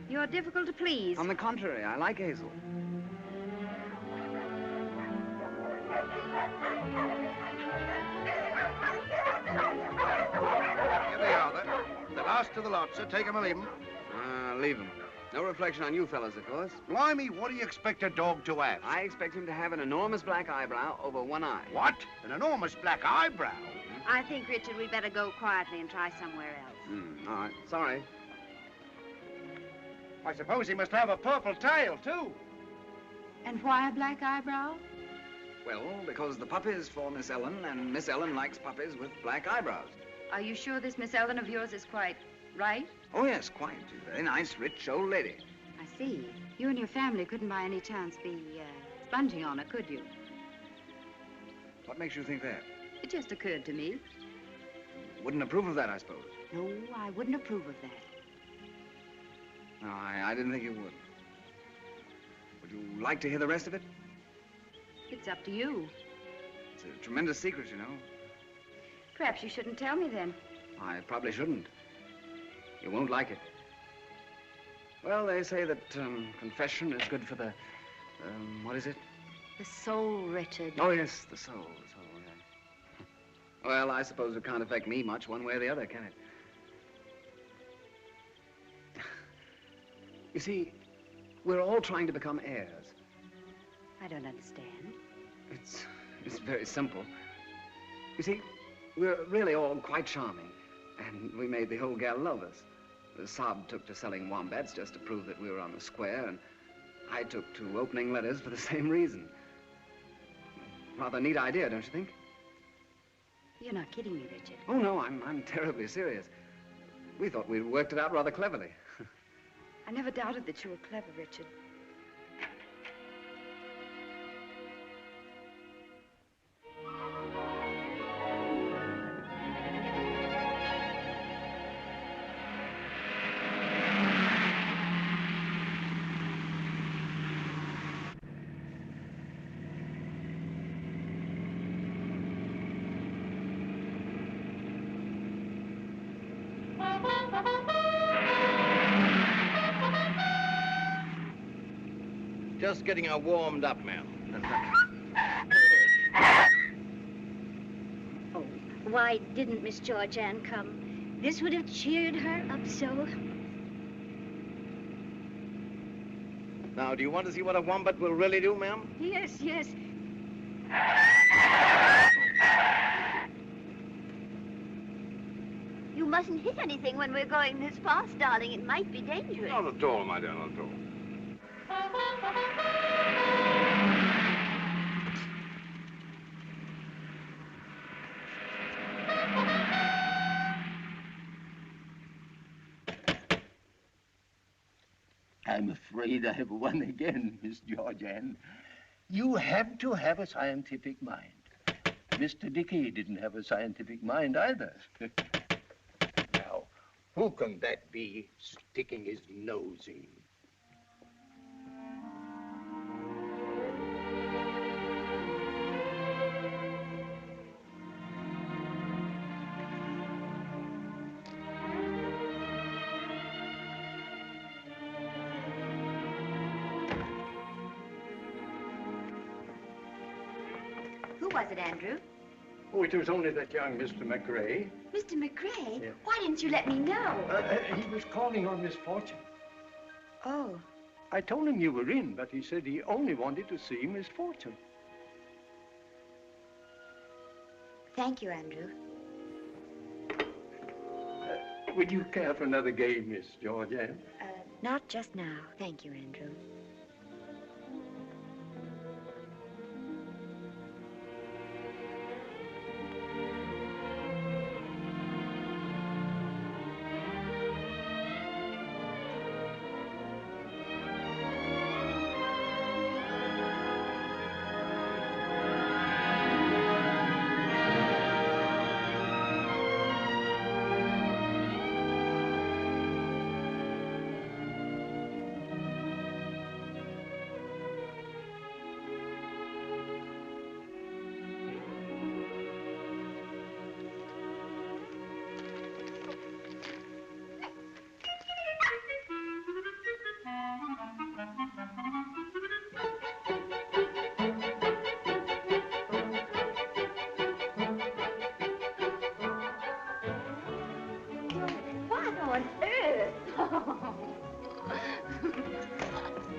You're difficult to please. On the contrary, I like Hazel. Here they are, then. The last of the lot, sir. Take 'em or leave 'em. Leave him. No reflection on you fellas, of course. Blimey, what do you expect a dog to have? I expect him to have an enormous black eyebrow over one eye. What? An enormous black eyebrow? I think, Richard, we'd better go quietly and try somewhere else. All right. Sorry. I suppose he must have a purple tail, too. And why a black eyebrow? Well, because the puppy's for Miss Ellen, and Miss Ellen likes puppies with black eyebrows. Are you sure this Miss Ellen of yours is quite right? Oh, yes, quite. She's a very nice, rich old lady. I see. You and your family couldn't by any chance be sponging on her, could you? What makes you think that? It just occurred to me. Wouldn't approve of that, I suppose. No, I wouldn't approve of that. No, I didn't think you would. Would you like to hear the rest of it? It's up to you. It's a tremendous secret, you know. Perhaps you shouldn't tell me then. I probably shouldn't. You won't like it. Well, they say that confession is good for the, what is it? The soul, Richard. Oh, yes, the soul, yeah. Well, I suppose it can't affect me much one way or the other, can it? You see, we're all trying to become heirs. I don't understand. It's very simple. You see, we're really all quite charming, and we made the whole gal love us. Saab took to selling wombats just to prove that we were on the square, and I took to opening letters for the same reason. Rather neat idea, don't you think? You're not kidding me, Richard. Oh, no, I'm terribly serious. We thought we'd worked it out rather cleverly. I never doubted that you were clever, Richard. Just getting her warmed up, ma'am. Oh, why didn't Miss Georgianne come? This would have cheered her up so. Now, do you want to see what a wombat will really do, ma'am? Yes, yes. You mustn't hit anything when we're going this fast, darling. It might be dangerous. Not at all, my dear, not at all. I'm afraid I have won again, Miss Georgianne. You have to have a scientific mind. Mr. Dickey didn't have a scientific mind either. Now, who can that be sticking his nose in? Who was it, Andrew? Oh, it was only that young Mr. McRae. Mr. McRae? Yeah. Why didn't you let me know? He was calling on Miss Fortune. Oh. I told him you were in, but he said he only wanted to see Miss Fortune. Thank you, Andrew. Would you care for another game, Miss Georgianne? Not just now. Thank you, Andrew.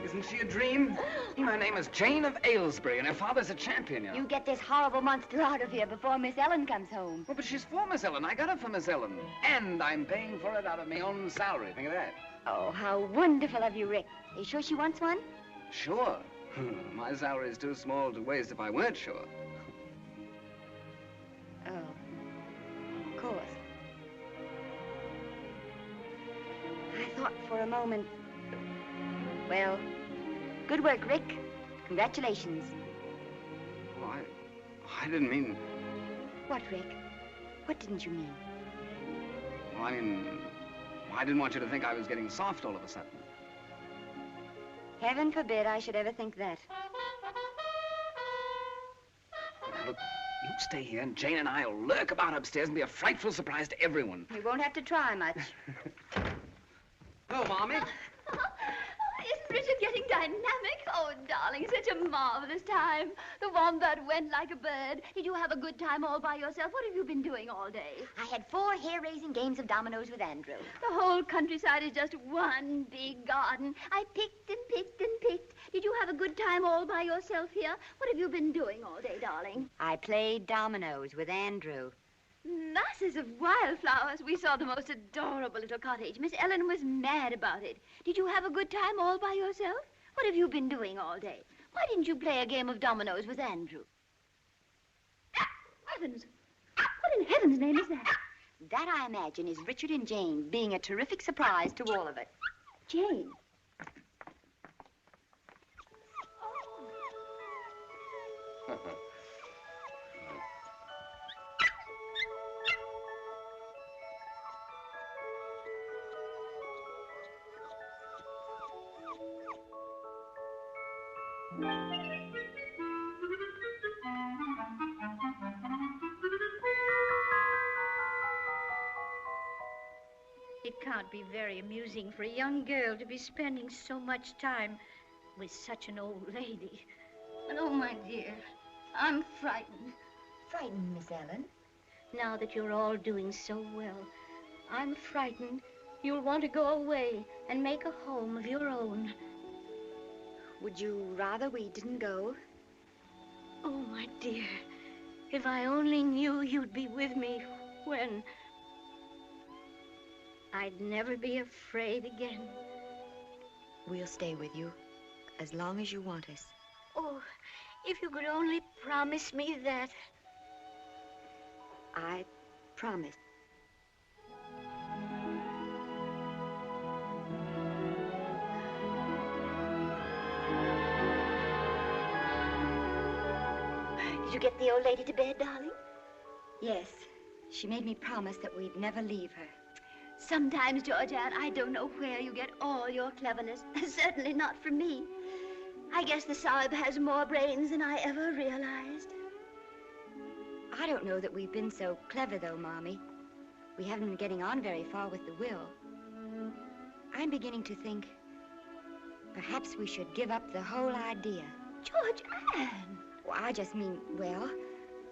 Isn't she a dream? Her name is Jane of Aylesbury, and her father's a champion, you know. You get this horrible monster out of here before Miss Ellen comes home. Well, but she's for Miss Ellen. I got her for Miss Ellen. And I'm paying for it out of my own salary. Think of that. Oh, how wonderful of you, Rick. Are you sure she wants one? Sure. My salary is too small to waste if I weren't sure. Oh, of course. I thought for a moment... Well, good work, Rick. Congratulations. Well, I didn't mean... What, Rick? What didn't you mean? Well, I mean, I didn't want you to think I was getting soft all of a sudden. Heaven forbid I should ever think that. Now, look, you stay here, and Jane and I will lurk about upstairs and be a frightful surprise to everyone. We won't have to try much. Hello, Mommy. Isn't Richard getting dynamic? Oh, darling, such a marvelous time. The wombat went like a bird. Did you have a good time all by yourself? What have you been doing all day? I had 4 hair-raising games of dominoes with Andrew. The whole countryside is just one big garden. I picked and picked and picked. Did you have a good time all by yourself here? What have you been doing all day, darling? I played dominoes with Andrew. Masses of wildflowers. We saw the most adorable little cottage. Miss Ellen was mad about it. Did you have a good time all by yourself? What have you been doing all day? Why didn't you play a game of dominoes with Andrew? Heavens! What in heaven's name is that? That, I imagine, is Richard and Jane being a terrific surprise to all of it. Jane? It can't be very amusing for a young girl to be spending so much time with such an old lady. But, oh, my dear, I'm frightened. Frightened, Miss Ellen? Now that you're all doing so well, I'm frightened you'll want to go away and make a home of your own. Would you rather we didn't go? Oh, my dear, if I only knew you'd be with me when I'd never be afraid again. We'll stay with you as long as you want us. Oh, if you could only promise me that. I promise. Did you get the old lady to bed, darling? Yes. She made me promise that we'd never leave her. Sometimes, Georgianne, I don't know where you get all your cleverness. Certainly not from me. I guess the Sahib has more brains than I ever realized. I don't know that we've been so clever, though, Mommy. We haven't been getting on very far with the will. I'm beginning to think perhaps we should give up the whole idea. Georgianne! Well, I just mean, well,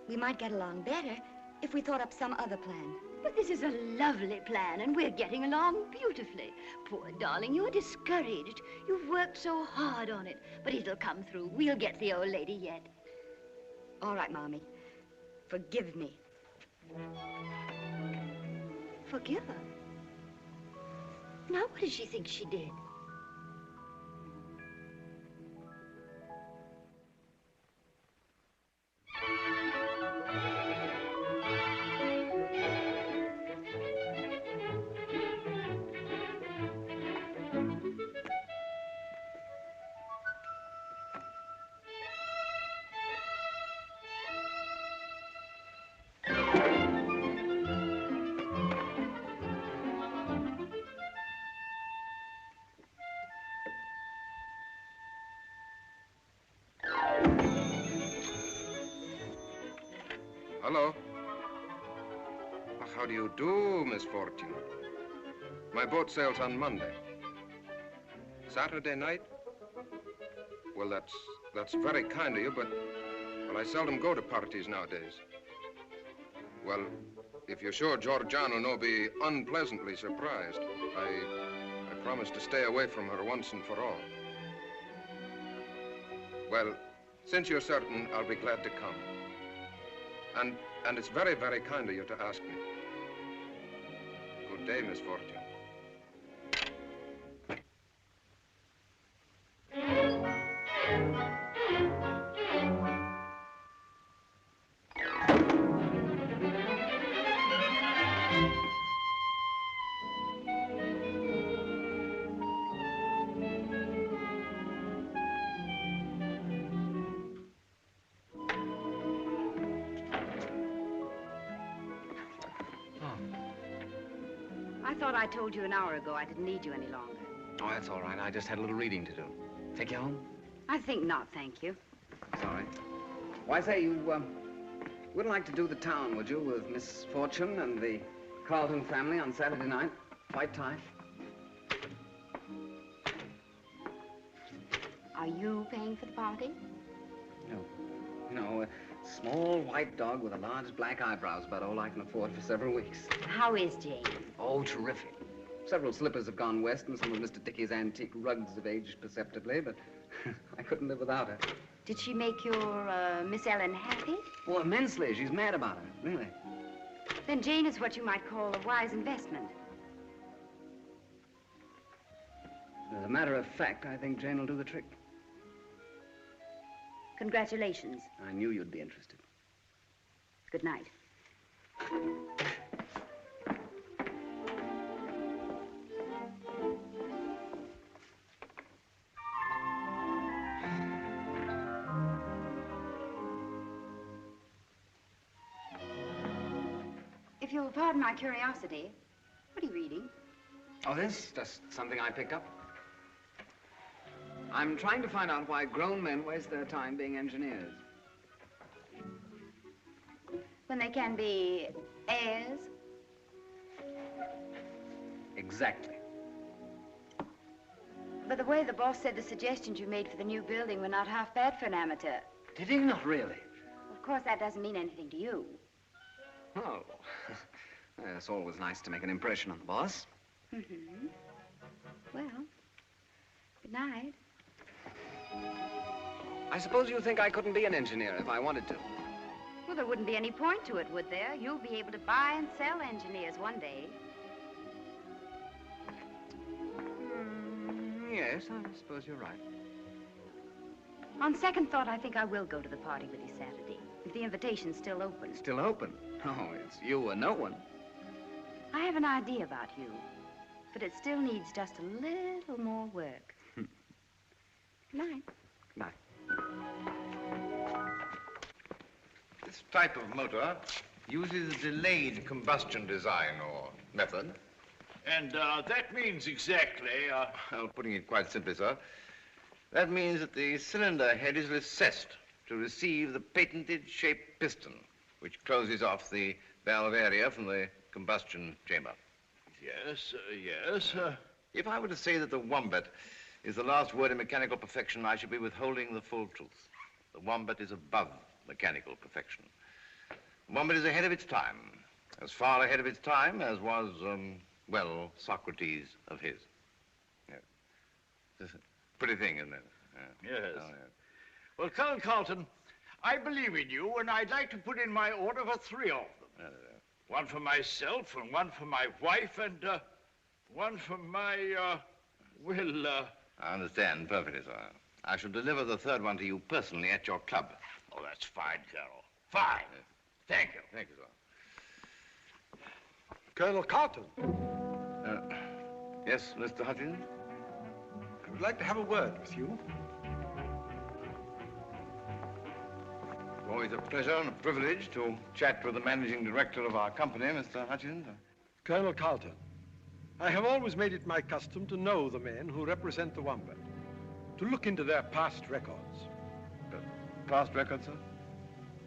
we might get along better if we thought up some other plan. But this is a lovely plan, and we're getting along beautifully. Poor darling, you're discouraged. You've worked so hard on it, but it'll come through. We'll get the old lady yet. All right, Mommy. Forgive me. Forgive her? Now, what does she think she did? Hello. How do you do, Miss Fortune? My boat sails on Monday. Saturday night? Well, that's very kind of you, but well, I seldom go to parties nowadays. Well, if you're sure Georgianne will not be unpleasantly surprised, I promise to stay away from her once and for all. Well, since you're certain, I'll be glad to come. And it's very, very kind of you to ask me. Good day, Miss Fortune. I thought I told you an hour ago I didn't need you any longer. Oh, that's all right. I just had a little reading to do. Take you home? I think not, thank you. Sorry. Why, say, you wouldn't like to do the town, would you, with Miss Fortune and the Carlton family on Saturday night? White tie? Are you paying for the party? No, a small white dog with a large black eyebrows, about all I can afford for several weeks. How is Jane? Oh, terrific. Several slippers have gone west, and some of Mr. Dickey's antique rugs have aged perceptibly, but I couldn't live without her. Did she make your Miss Ellen happy? Oh, immensely. She's mad about her, really. Then Jane is what you might call a wise investment. As a matter of fact, I think Jane will do the trick. Congratulations. I knew you'd be interested. Good night. If you'll pardon my curiosity, what are you reading? Oh, this? Just something I picked up. I'm trying to find out why grown men waste their time being engineers. When they can be heirs? Exactly. By the way, the boss said the suggestions you made for the new building were not half bad for an amateur. Did he? Not really. Of course, that doesn't mean anything to you. Oh. It's always nice to make an impression on the boss. Mm-hmm. Well, good night. I suppose you think I couldn't be an engineer if I wanted to. Well, there wouldn't be any point to it, would there? You'll be able to buy and sell engineers one day. Yes, I suppose you're right. On second thought, I think I will go to the party with you Saturday, if the invitation's still open. Still open? Oh, it's you or no one. I have an idea about you, but it still needs just a little more work. Good night. Good night. This type of motor uses a delayed combustion design or method. And that means exactly, Well, putting it quite simply, sir, that means that the cylinder head is recessed to receive the patented shaped piston, which closes off the valve area from the combustion chamber. Yes, yes. If I were to say that the wombat is the last word in mechanical perfection, I should be withholding the full truth. The wombat is above mechanical perfection. The wombat is ahead of its time, as far ahead of its time as was, well, Socrates of his. Yeah. It's a pretty thing, isn't it? Yeah. Yes. Oh, yeah. Well, Colonel Carlton, I believe in you, and I'd like to put in my order for 3 of them. One for myself, and one for my wife, and one for my, I understand perfectly, sir. I shall deliver the 3rd one to you personally at your club. Oh, that's fine, Colonel. Fine. Yes. Thank you. Thank you, sir. Colonel Carlton. Yes, Mr. Hutchins? I would like to have a word with you. Always a pleasure and a privilege to chat with the managing director of our company, Mr. Hutchins. Colonel Carlton, I have always made it my custom to know the men who represent the Wombat, to look into their past records. Past records, sir?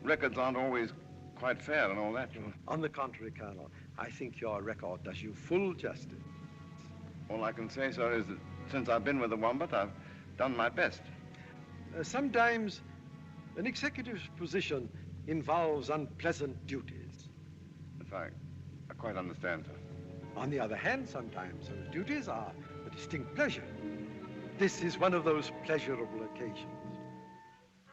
Records aren't always quite fair and all that. On the contrary, Colonel, I think your record does you full justice. All I can say, sir, is that since I've been with the Wombat, I've done my best. Sometimes an executive's position involves unpleasant duties. In fact, I quite understand, sir. On the other hand, sometimes those duties are a distinct pleasure. This is one of those pleasurable occasions.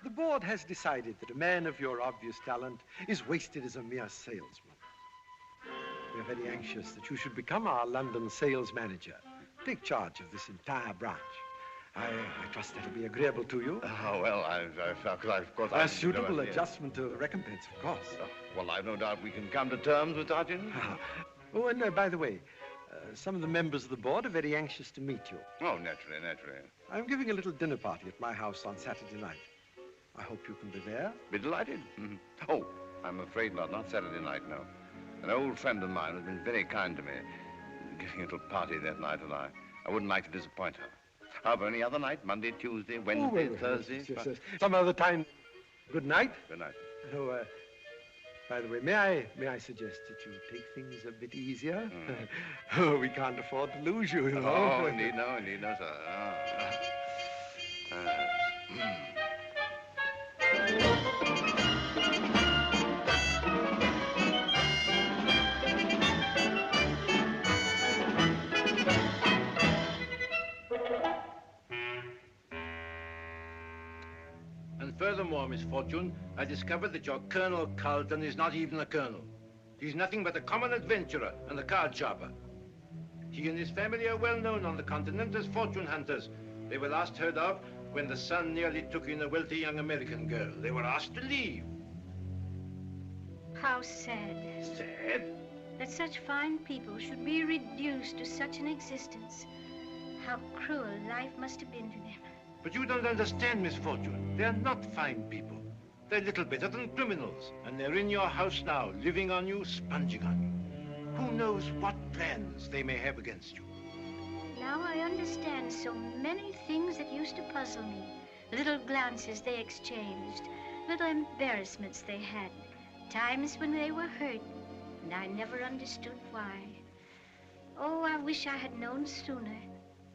The board has decided that a man of your obvious talent is wasted as a mere salesman. We are very anxious that you should become our London sales manager. Take charge of this entire branch. I trust that'll be agreeable to you. Oh, well, of course... A suitable adjustment to recompense, of course. Well, I've no doubt we can come to terms with Hutchins. Oh, and by the way, some of the members of the board are very anxious to meet you. Oh, naturally, naturally. I'm giving a little dinner party at my house on Saturday night. I hope you can be there. Be delighted. Mm-hmm. Oh, I'm afraid not Saturday night, no. An old friend of mine has been very kind to me, giving a little party that night, and I wouldn't like to disappoint her. However, any other night, Monday, Tuesday, Wednesday, Thursday... Yes. Some other time. Good night. Good night. Oh, by the way, may I suggest that you take things a bit easier? Oh, we can't afford to lose you, you know. Oh, indeed no, sir. Oh. And furthermore, Miss Fortune, I discovered that your Colonel Carlton is not even a colonel. He's nothing but a common adventurer and a card sharper. He and his family are well known on the continent as fortune hunters. They were last heard of when the son nearly took in a wealthy young American girl. They were asked to leave. How sad. Sad? That such fine people should be reduced to such an existence. How cruel life must have been to them. But you don't understand, Miss Fortune. They're not fine people. They're little better than criminals. And they're in your house now, living on you, sponging on you. Who knows what plans they may have against you? Now I understand so many things that used to puzzle me. Little glances they exchanged, little embarrassments they had, times when they were hurt, and I never understood why. Oh, I wish I had known sooner.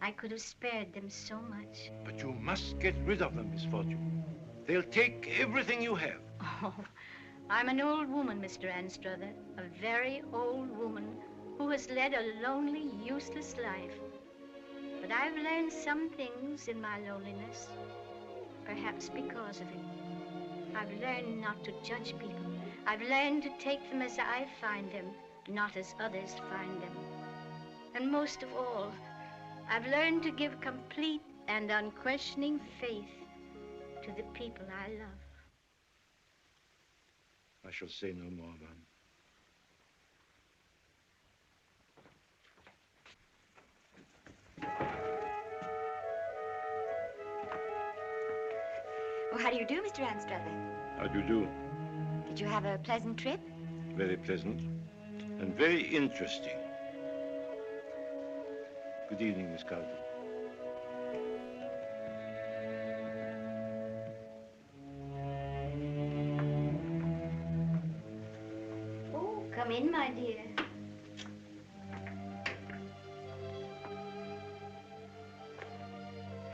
I could have spared them so much. But you must get rid of them, Miss Fortune. They'll take everything you have. Oh, I'm an old woman, Mr. Anstruther, a very old woman who has led a lonely, useless life. But I've learned some things in my loneliness, perhaps because of it. I've learned not to judge people. I've learned to take them as I find them, not as others find them. And most of all, I've learned to give complete and unquestioning faith to the people I love. I shall say no more, Van. Oh, how do you do, Mr. Anstruther? How do you do? Did you have a pleasant trip? Very pleasant and very interesting. Good evening, Miss Carlton. Oh, come in, my dear.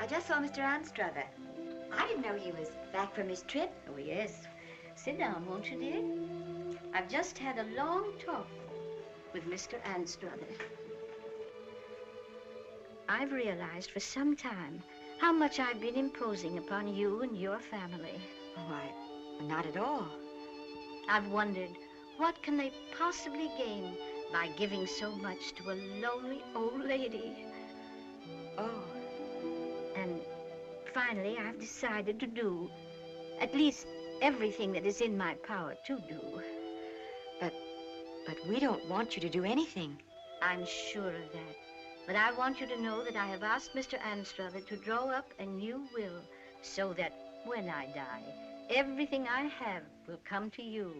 I just saw Mr. Anstruther. I didn't know he was back from his trip. Oh, yes. Sit down, won't you, dear? I've just had a long talk with Mr. Anstruther. I've realized for some time how much I've been imposing upon you and your family. Why, not at all. I've wondered, what can they possibly gain by giving so much to a lonely old lady? Oh. And finally, I've decided to do at least everything that is in my power to do. But we don't want you to do anything. I'm sure of that. But I want you to know that I have asked Mr. Anstruther to draw up a new will so that when I die, everything I have will come to you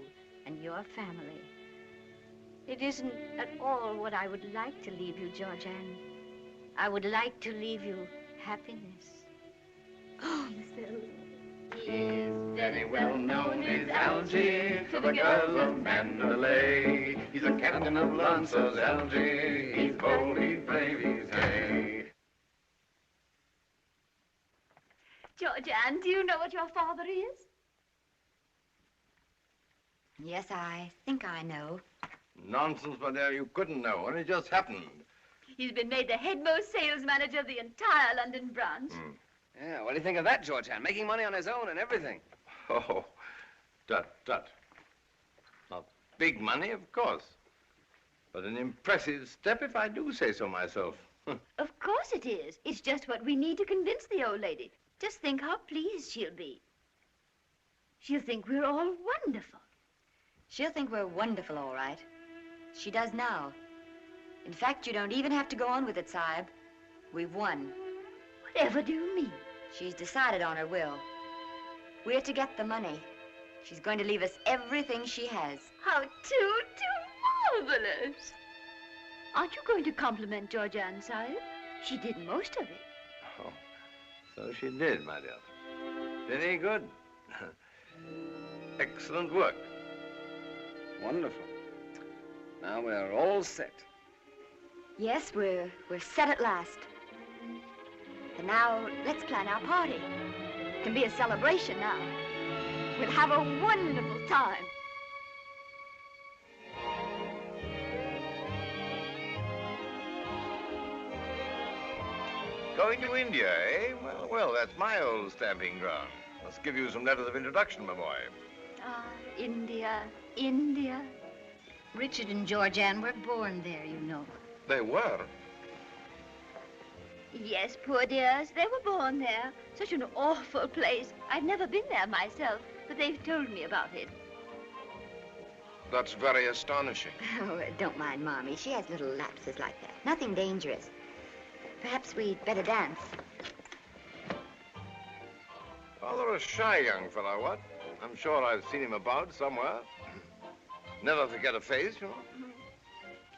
and your family. It isn't at all what I would like to leave you, Georgianne. I would like to leave you happiness. Oh, He's very well known as Algy to the girls of Mandalay. He's a captain of Lancers, Algy. He's bold, he's brave, he's gay. Georgianne, do you know what your father is? Yes, I think I know. Nonsense, my dear, you couldn't know. Only just happened. He's been made the headmost sales manager of the entire London branch. Yeah, what do you think of that, Georgianne? Making money on his own and everything. Oh, tut. Not big money, of course. But an impressive step, if I do say so myself. Of course it is. It's just what we need to convince the old lady. Just think how pleased she'll be. She'll think we're all wonderful. She'll think we're wonderful, all right. She does now. In fact, you don't even have to go on with it, Sahib. We've won. Whatever do you mean? She's decided on her will. We're to get the money. She's going to leave us everything she has. How too marvelous. Aren't you going to compliment Georgianne, Sahib? She did most of it. Oh, so she did, my dear. Very good. Excellent work. Wonderful. Now we're all set. Yes, we're set at last. The Now, let's plan our party. It can be a celebration now. We'll have a wonderful time. Going to India, eh? Well, well, that's my old stamping ground. Must give you some letters of introduction, my boy. Ah, India, India. Richard and Georgianne were born there, you know. They were. Yes, poor dears, they were born there. Such an awful place. I've never been there myself, but they've told me about it. That's very astonishing. Oh, don't mind Mommy. She has little lapses like that. Nothing dangerous. Perhaps we'd better dance. Rather a shy young fellow, what? I'm sure I've seen him about somewhere. Never forget a face, you know.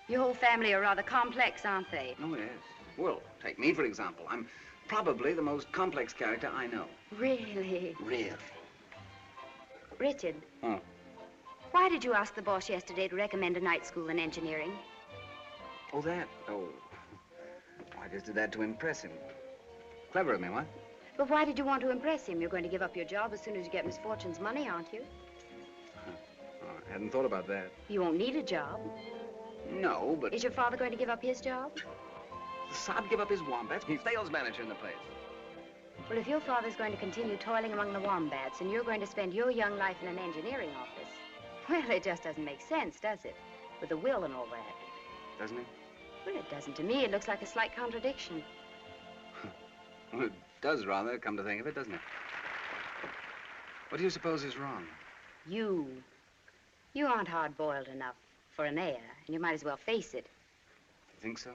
Your whole family are rather complex, aren't they? Oh, yes. Well, take me, for example. I'm probably the most complex character I know. Really? Really? Richard, Oh. why did you ask the boss yesterday to recommend a night school in engineering? Oh, that? Oh. I just did that to impress him. Clever of me, what? But why did you want to impress him? You're going to give up your job as soon as you get Miss Fortune's money, aren't you? Oh, I hadn't thought about that. You won't need a job. No, but... Is your father going to give up his job? The sod give up his wombats? He's sales manager in the place. Well, if your father's going to continue toiling among the wombats and you're going to spend your young life in an engineering office, well, it just doesn't make sense, does it? With the will and all that. Doesn't he? Well, it doesn't to me. It looks like a slight contradiction. Well, it does rather, come to think of it, doesn't it? What do you suppose is wrong? You aren't hard-boiled enough for an heir, and you might as well face it. You think so?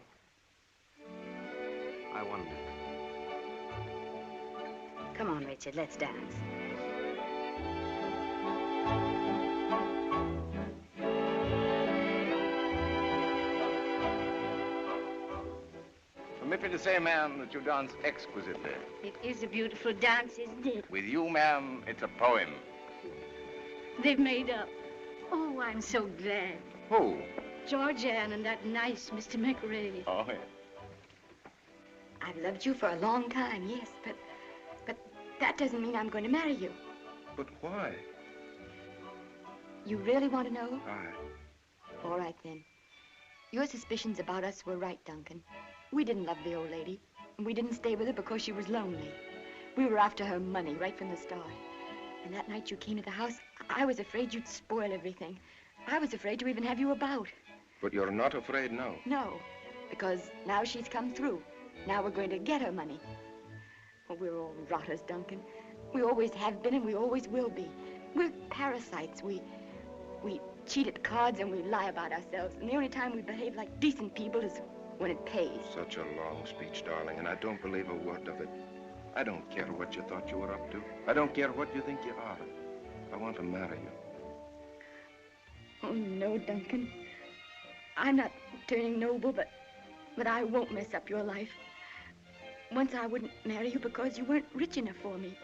I wonder. Come on, Richard, let's dance. Permit me to say, ma'am, that you dance exquisitely. It is a beautiful dance, isn't it? With you, ma'am, it's a poem. They've made up. Oh, I'm so glad. Who? Georgianne and that nice Mr. McRae. Oh, yes. I've loved you for a long time, yes, but that doesn't mean I'm going to marry you. But why? You really want to know? Aye. All right, then. Your suspicions about us were right, Duncan. We didn't love the old lady, and we didn't stay with her because she was lonely. We were after her money right from the start. And that night you came to the house, I was afraid you'd spoil everything. I was afraid to even have you about. But you're not afraid now? No, because now she's come through. Now we're going to get her money. Well, we're all rotters, Duncan. We always have been and we always will be. We're parasites. We cheat at cards and we lie about ourselves. And the only time we behave like decent people is when it pays. Such a long speech, darling, and I don't believe a word of it. I don't care what you thought you were up to. I don't care what you think you are. I want to marry you. Oh, no, Duncan. I'm not turning noble, but I won't mess up your life. Once I wouldn't marry you because you weren't rich enough for me.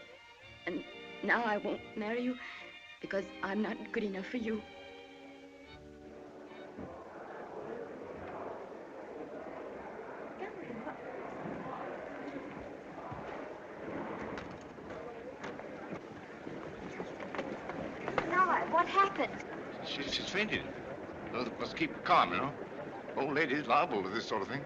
And now I won't marry you because I'm not good enough for you. What happened? She's fainted. Those must keep calm, you know. Old ladies liable to this sort of thing.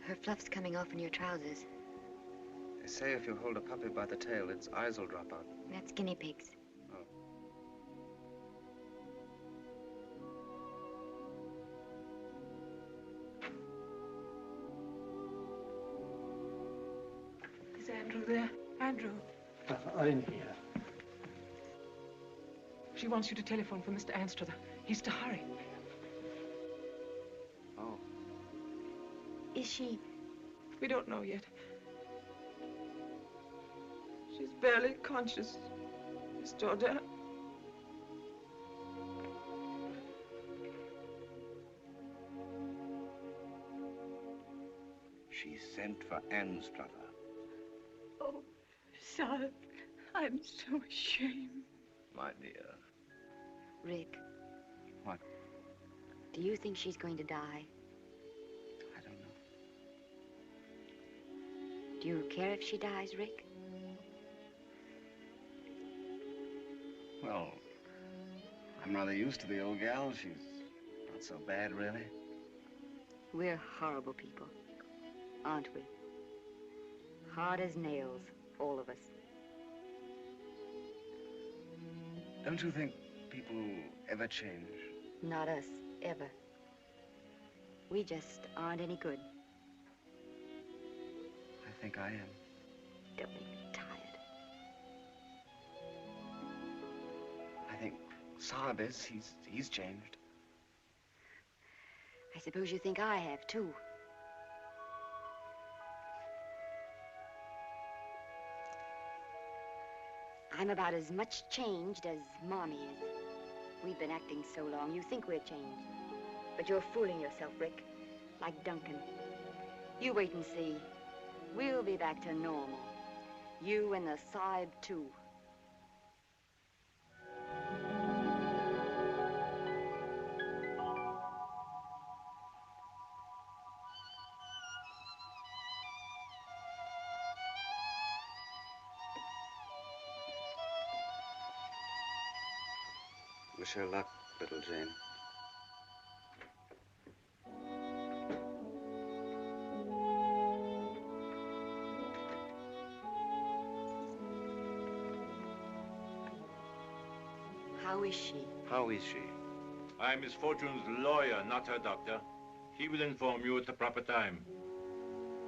Her fluff's coming off in your trousers. They say if you hold a puppy by the tail, its eyes will drop out. That's guinea pigs. Oh. Is Andrew there? Andrew. I'm here. She wants you to telephone for Mr. Anstruther. He's to hurry. Oh. Is she? We don't know yet. She's barely conscious, Miss Georgia. sent for Anstruther. Oh, Sal, I'm so ashamed. My dear. Rick. What? Do you think she's going to die? I don't know. Do you care if she dies, Rick? Well, I'm rather used to the old gal. She's not so bad, really. We're horrible people, aren't we? Hard as nails, all of us. Don't you think people ever change? Not us, ever. We just aren't any good. I think I am. Don't make me tired. I think Saab is. He's changed. I suppose you think I have, too. I'm about as much changed as Mommy is. We've been acting so long, you think we're changed. But you're fooling yourself, Rick, like Duncan. You wait and see. We'll be back to normal. You and the Saab, too. Wish her luck, little Jane. How is she? How is she? I'm Miss Fortune's lawyer, not her doctor. He will inform you at the proper time.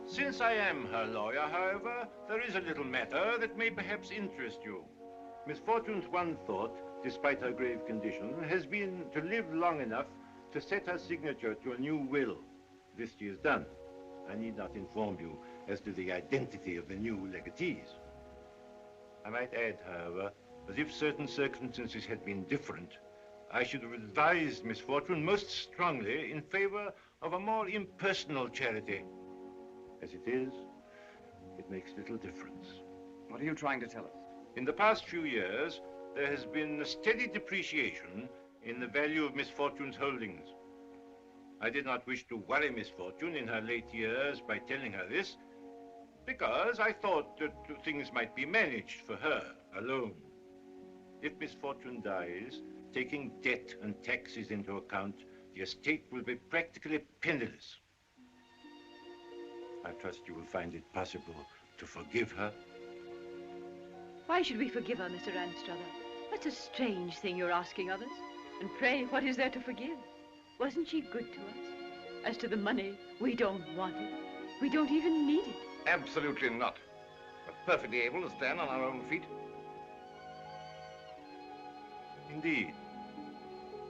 Since I am her lawyer, however, there is a little matter that may perhaps interest you. Miss Fortune's one thought, despite her grave condition, has been to live long enough to set her signature to a new will. This she has done. I need not inform you as to the identity of the new legatees. I might add, however, that if certain circumstances had been different, I should have advised Miss Fortune most strongly in favor of a more impersonal charity. As it is, it makes little difference. What are you trying to tell us? In the past few years, there has been a steady depreciation in the value of Miss Fortune's holdings. I did not wish to worry Miss Fortune in her late years by telling her this, because I thought that things might be managed for her alone. If Miss Fortune dies, taking debt and taxes into account, the estate will be practically penniless. I trust you will find it possible to forgive her. Why should we forgive her, Mr. Anstruther? That's a strange thing you're asking of us. And pray, what is there to forgive? Wasn't she good to us? As to the money, we don't want it. We don't even need it. Absolutely not. We're perfectly able to stand on our own feet. Indeed.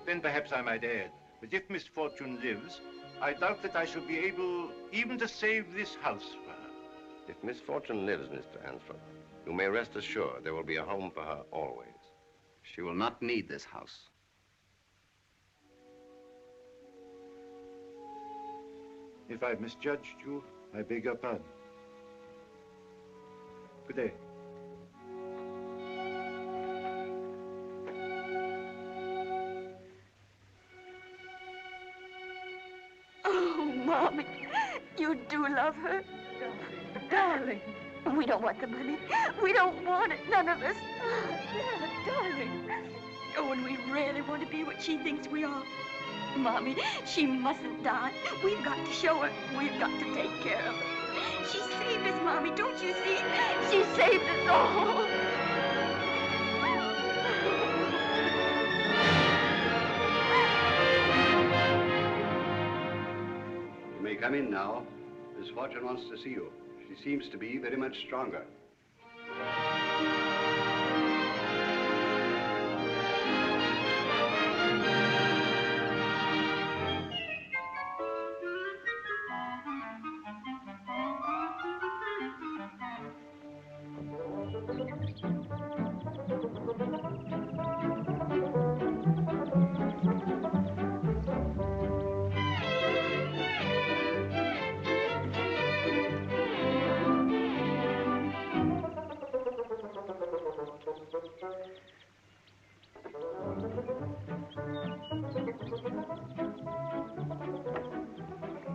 Then perhaps I might add that if Miss Fortune lives, I doubt that I shall be able even to save this house for her. If Miss Fortune lives, Mr. Anstruther, you may rest assured there will be a home for her always. She will not need this house. If I've misjudged you, I beg your pardon. Good day. Oh, Mommy, you do love her. Darling. We don't want the money. We don't want it, none of us. Darling. Oh, and we really want to be what she thinks we are. Mommy, she mustn't die. We've got to show her. We've got to take care of her. She saved us, Mommy, don't you see? She saved us all. You may come in now. Miss Fortune wants to see you. She seems to be very much stronger.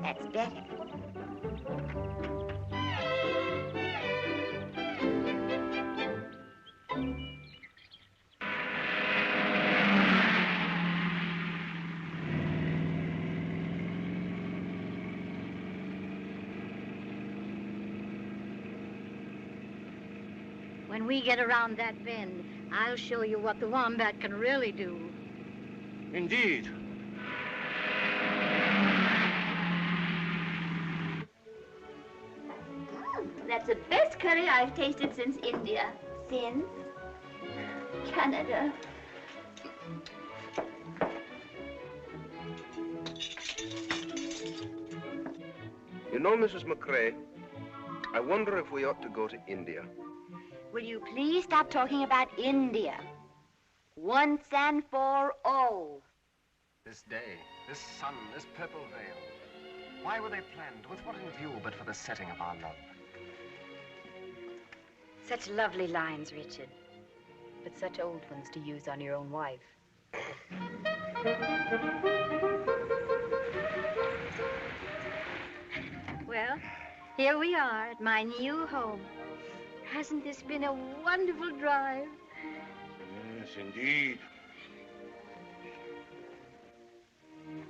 That's better. When we get around that bend, I'll show you what the wombat can really do. Indeed. That's the best curry I've tasted since India. Since Canada. You know, Mrs. McCrae, I wonder if we ought to go to India. Will you please stop talking about India? Once and for all. This day, this sun, this purple veil. Why were they planned? With what in view but for the setting of our love? Such lovely lines, Richard. But such old ones to use on your own wife. Well, here we are at my new home. Hasn't this been a wonderful drive? Yes, indeed.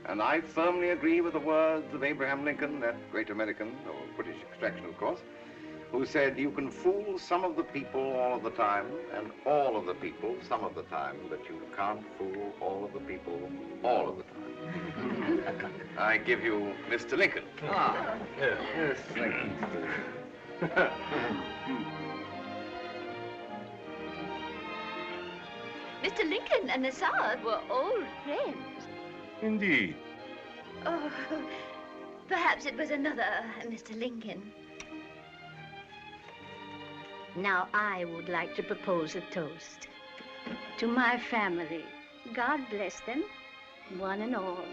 And I firmly agree with the words of Abraham Lincoln, that great American, of British extraction, of course, who said, you can fool some of the people all of the time, and all of the people some of the time, but you can't fool all of the people all of the time. I give you Mr. Lincoln. Ah, yes, thank you. Mr. Lincoln and the Tsar were old friends. Indeed. Oh, perhaps it was another Mr. Lincoln. Now I would like to propose a toast to my family. God bless them, one and all.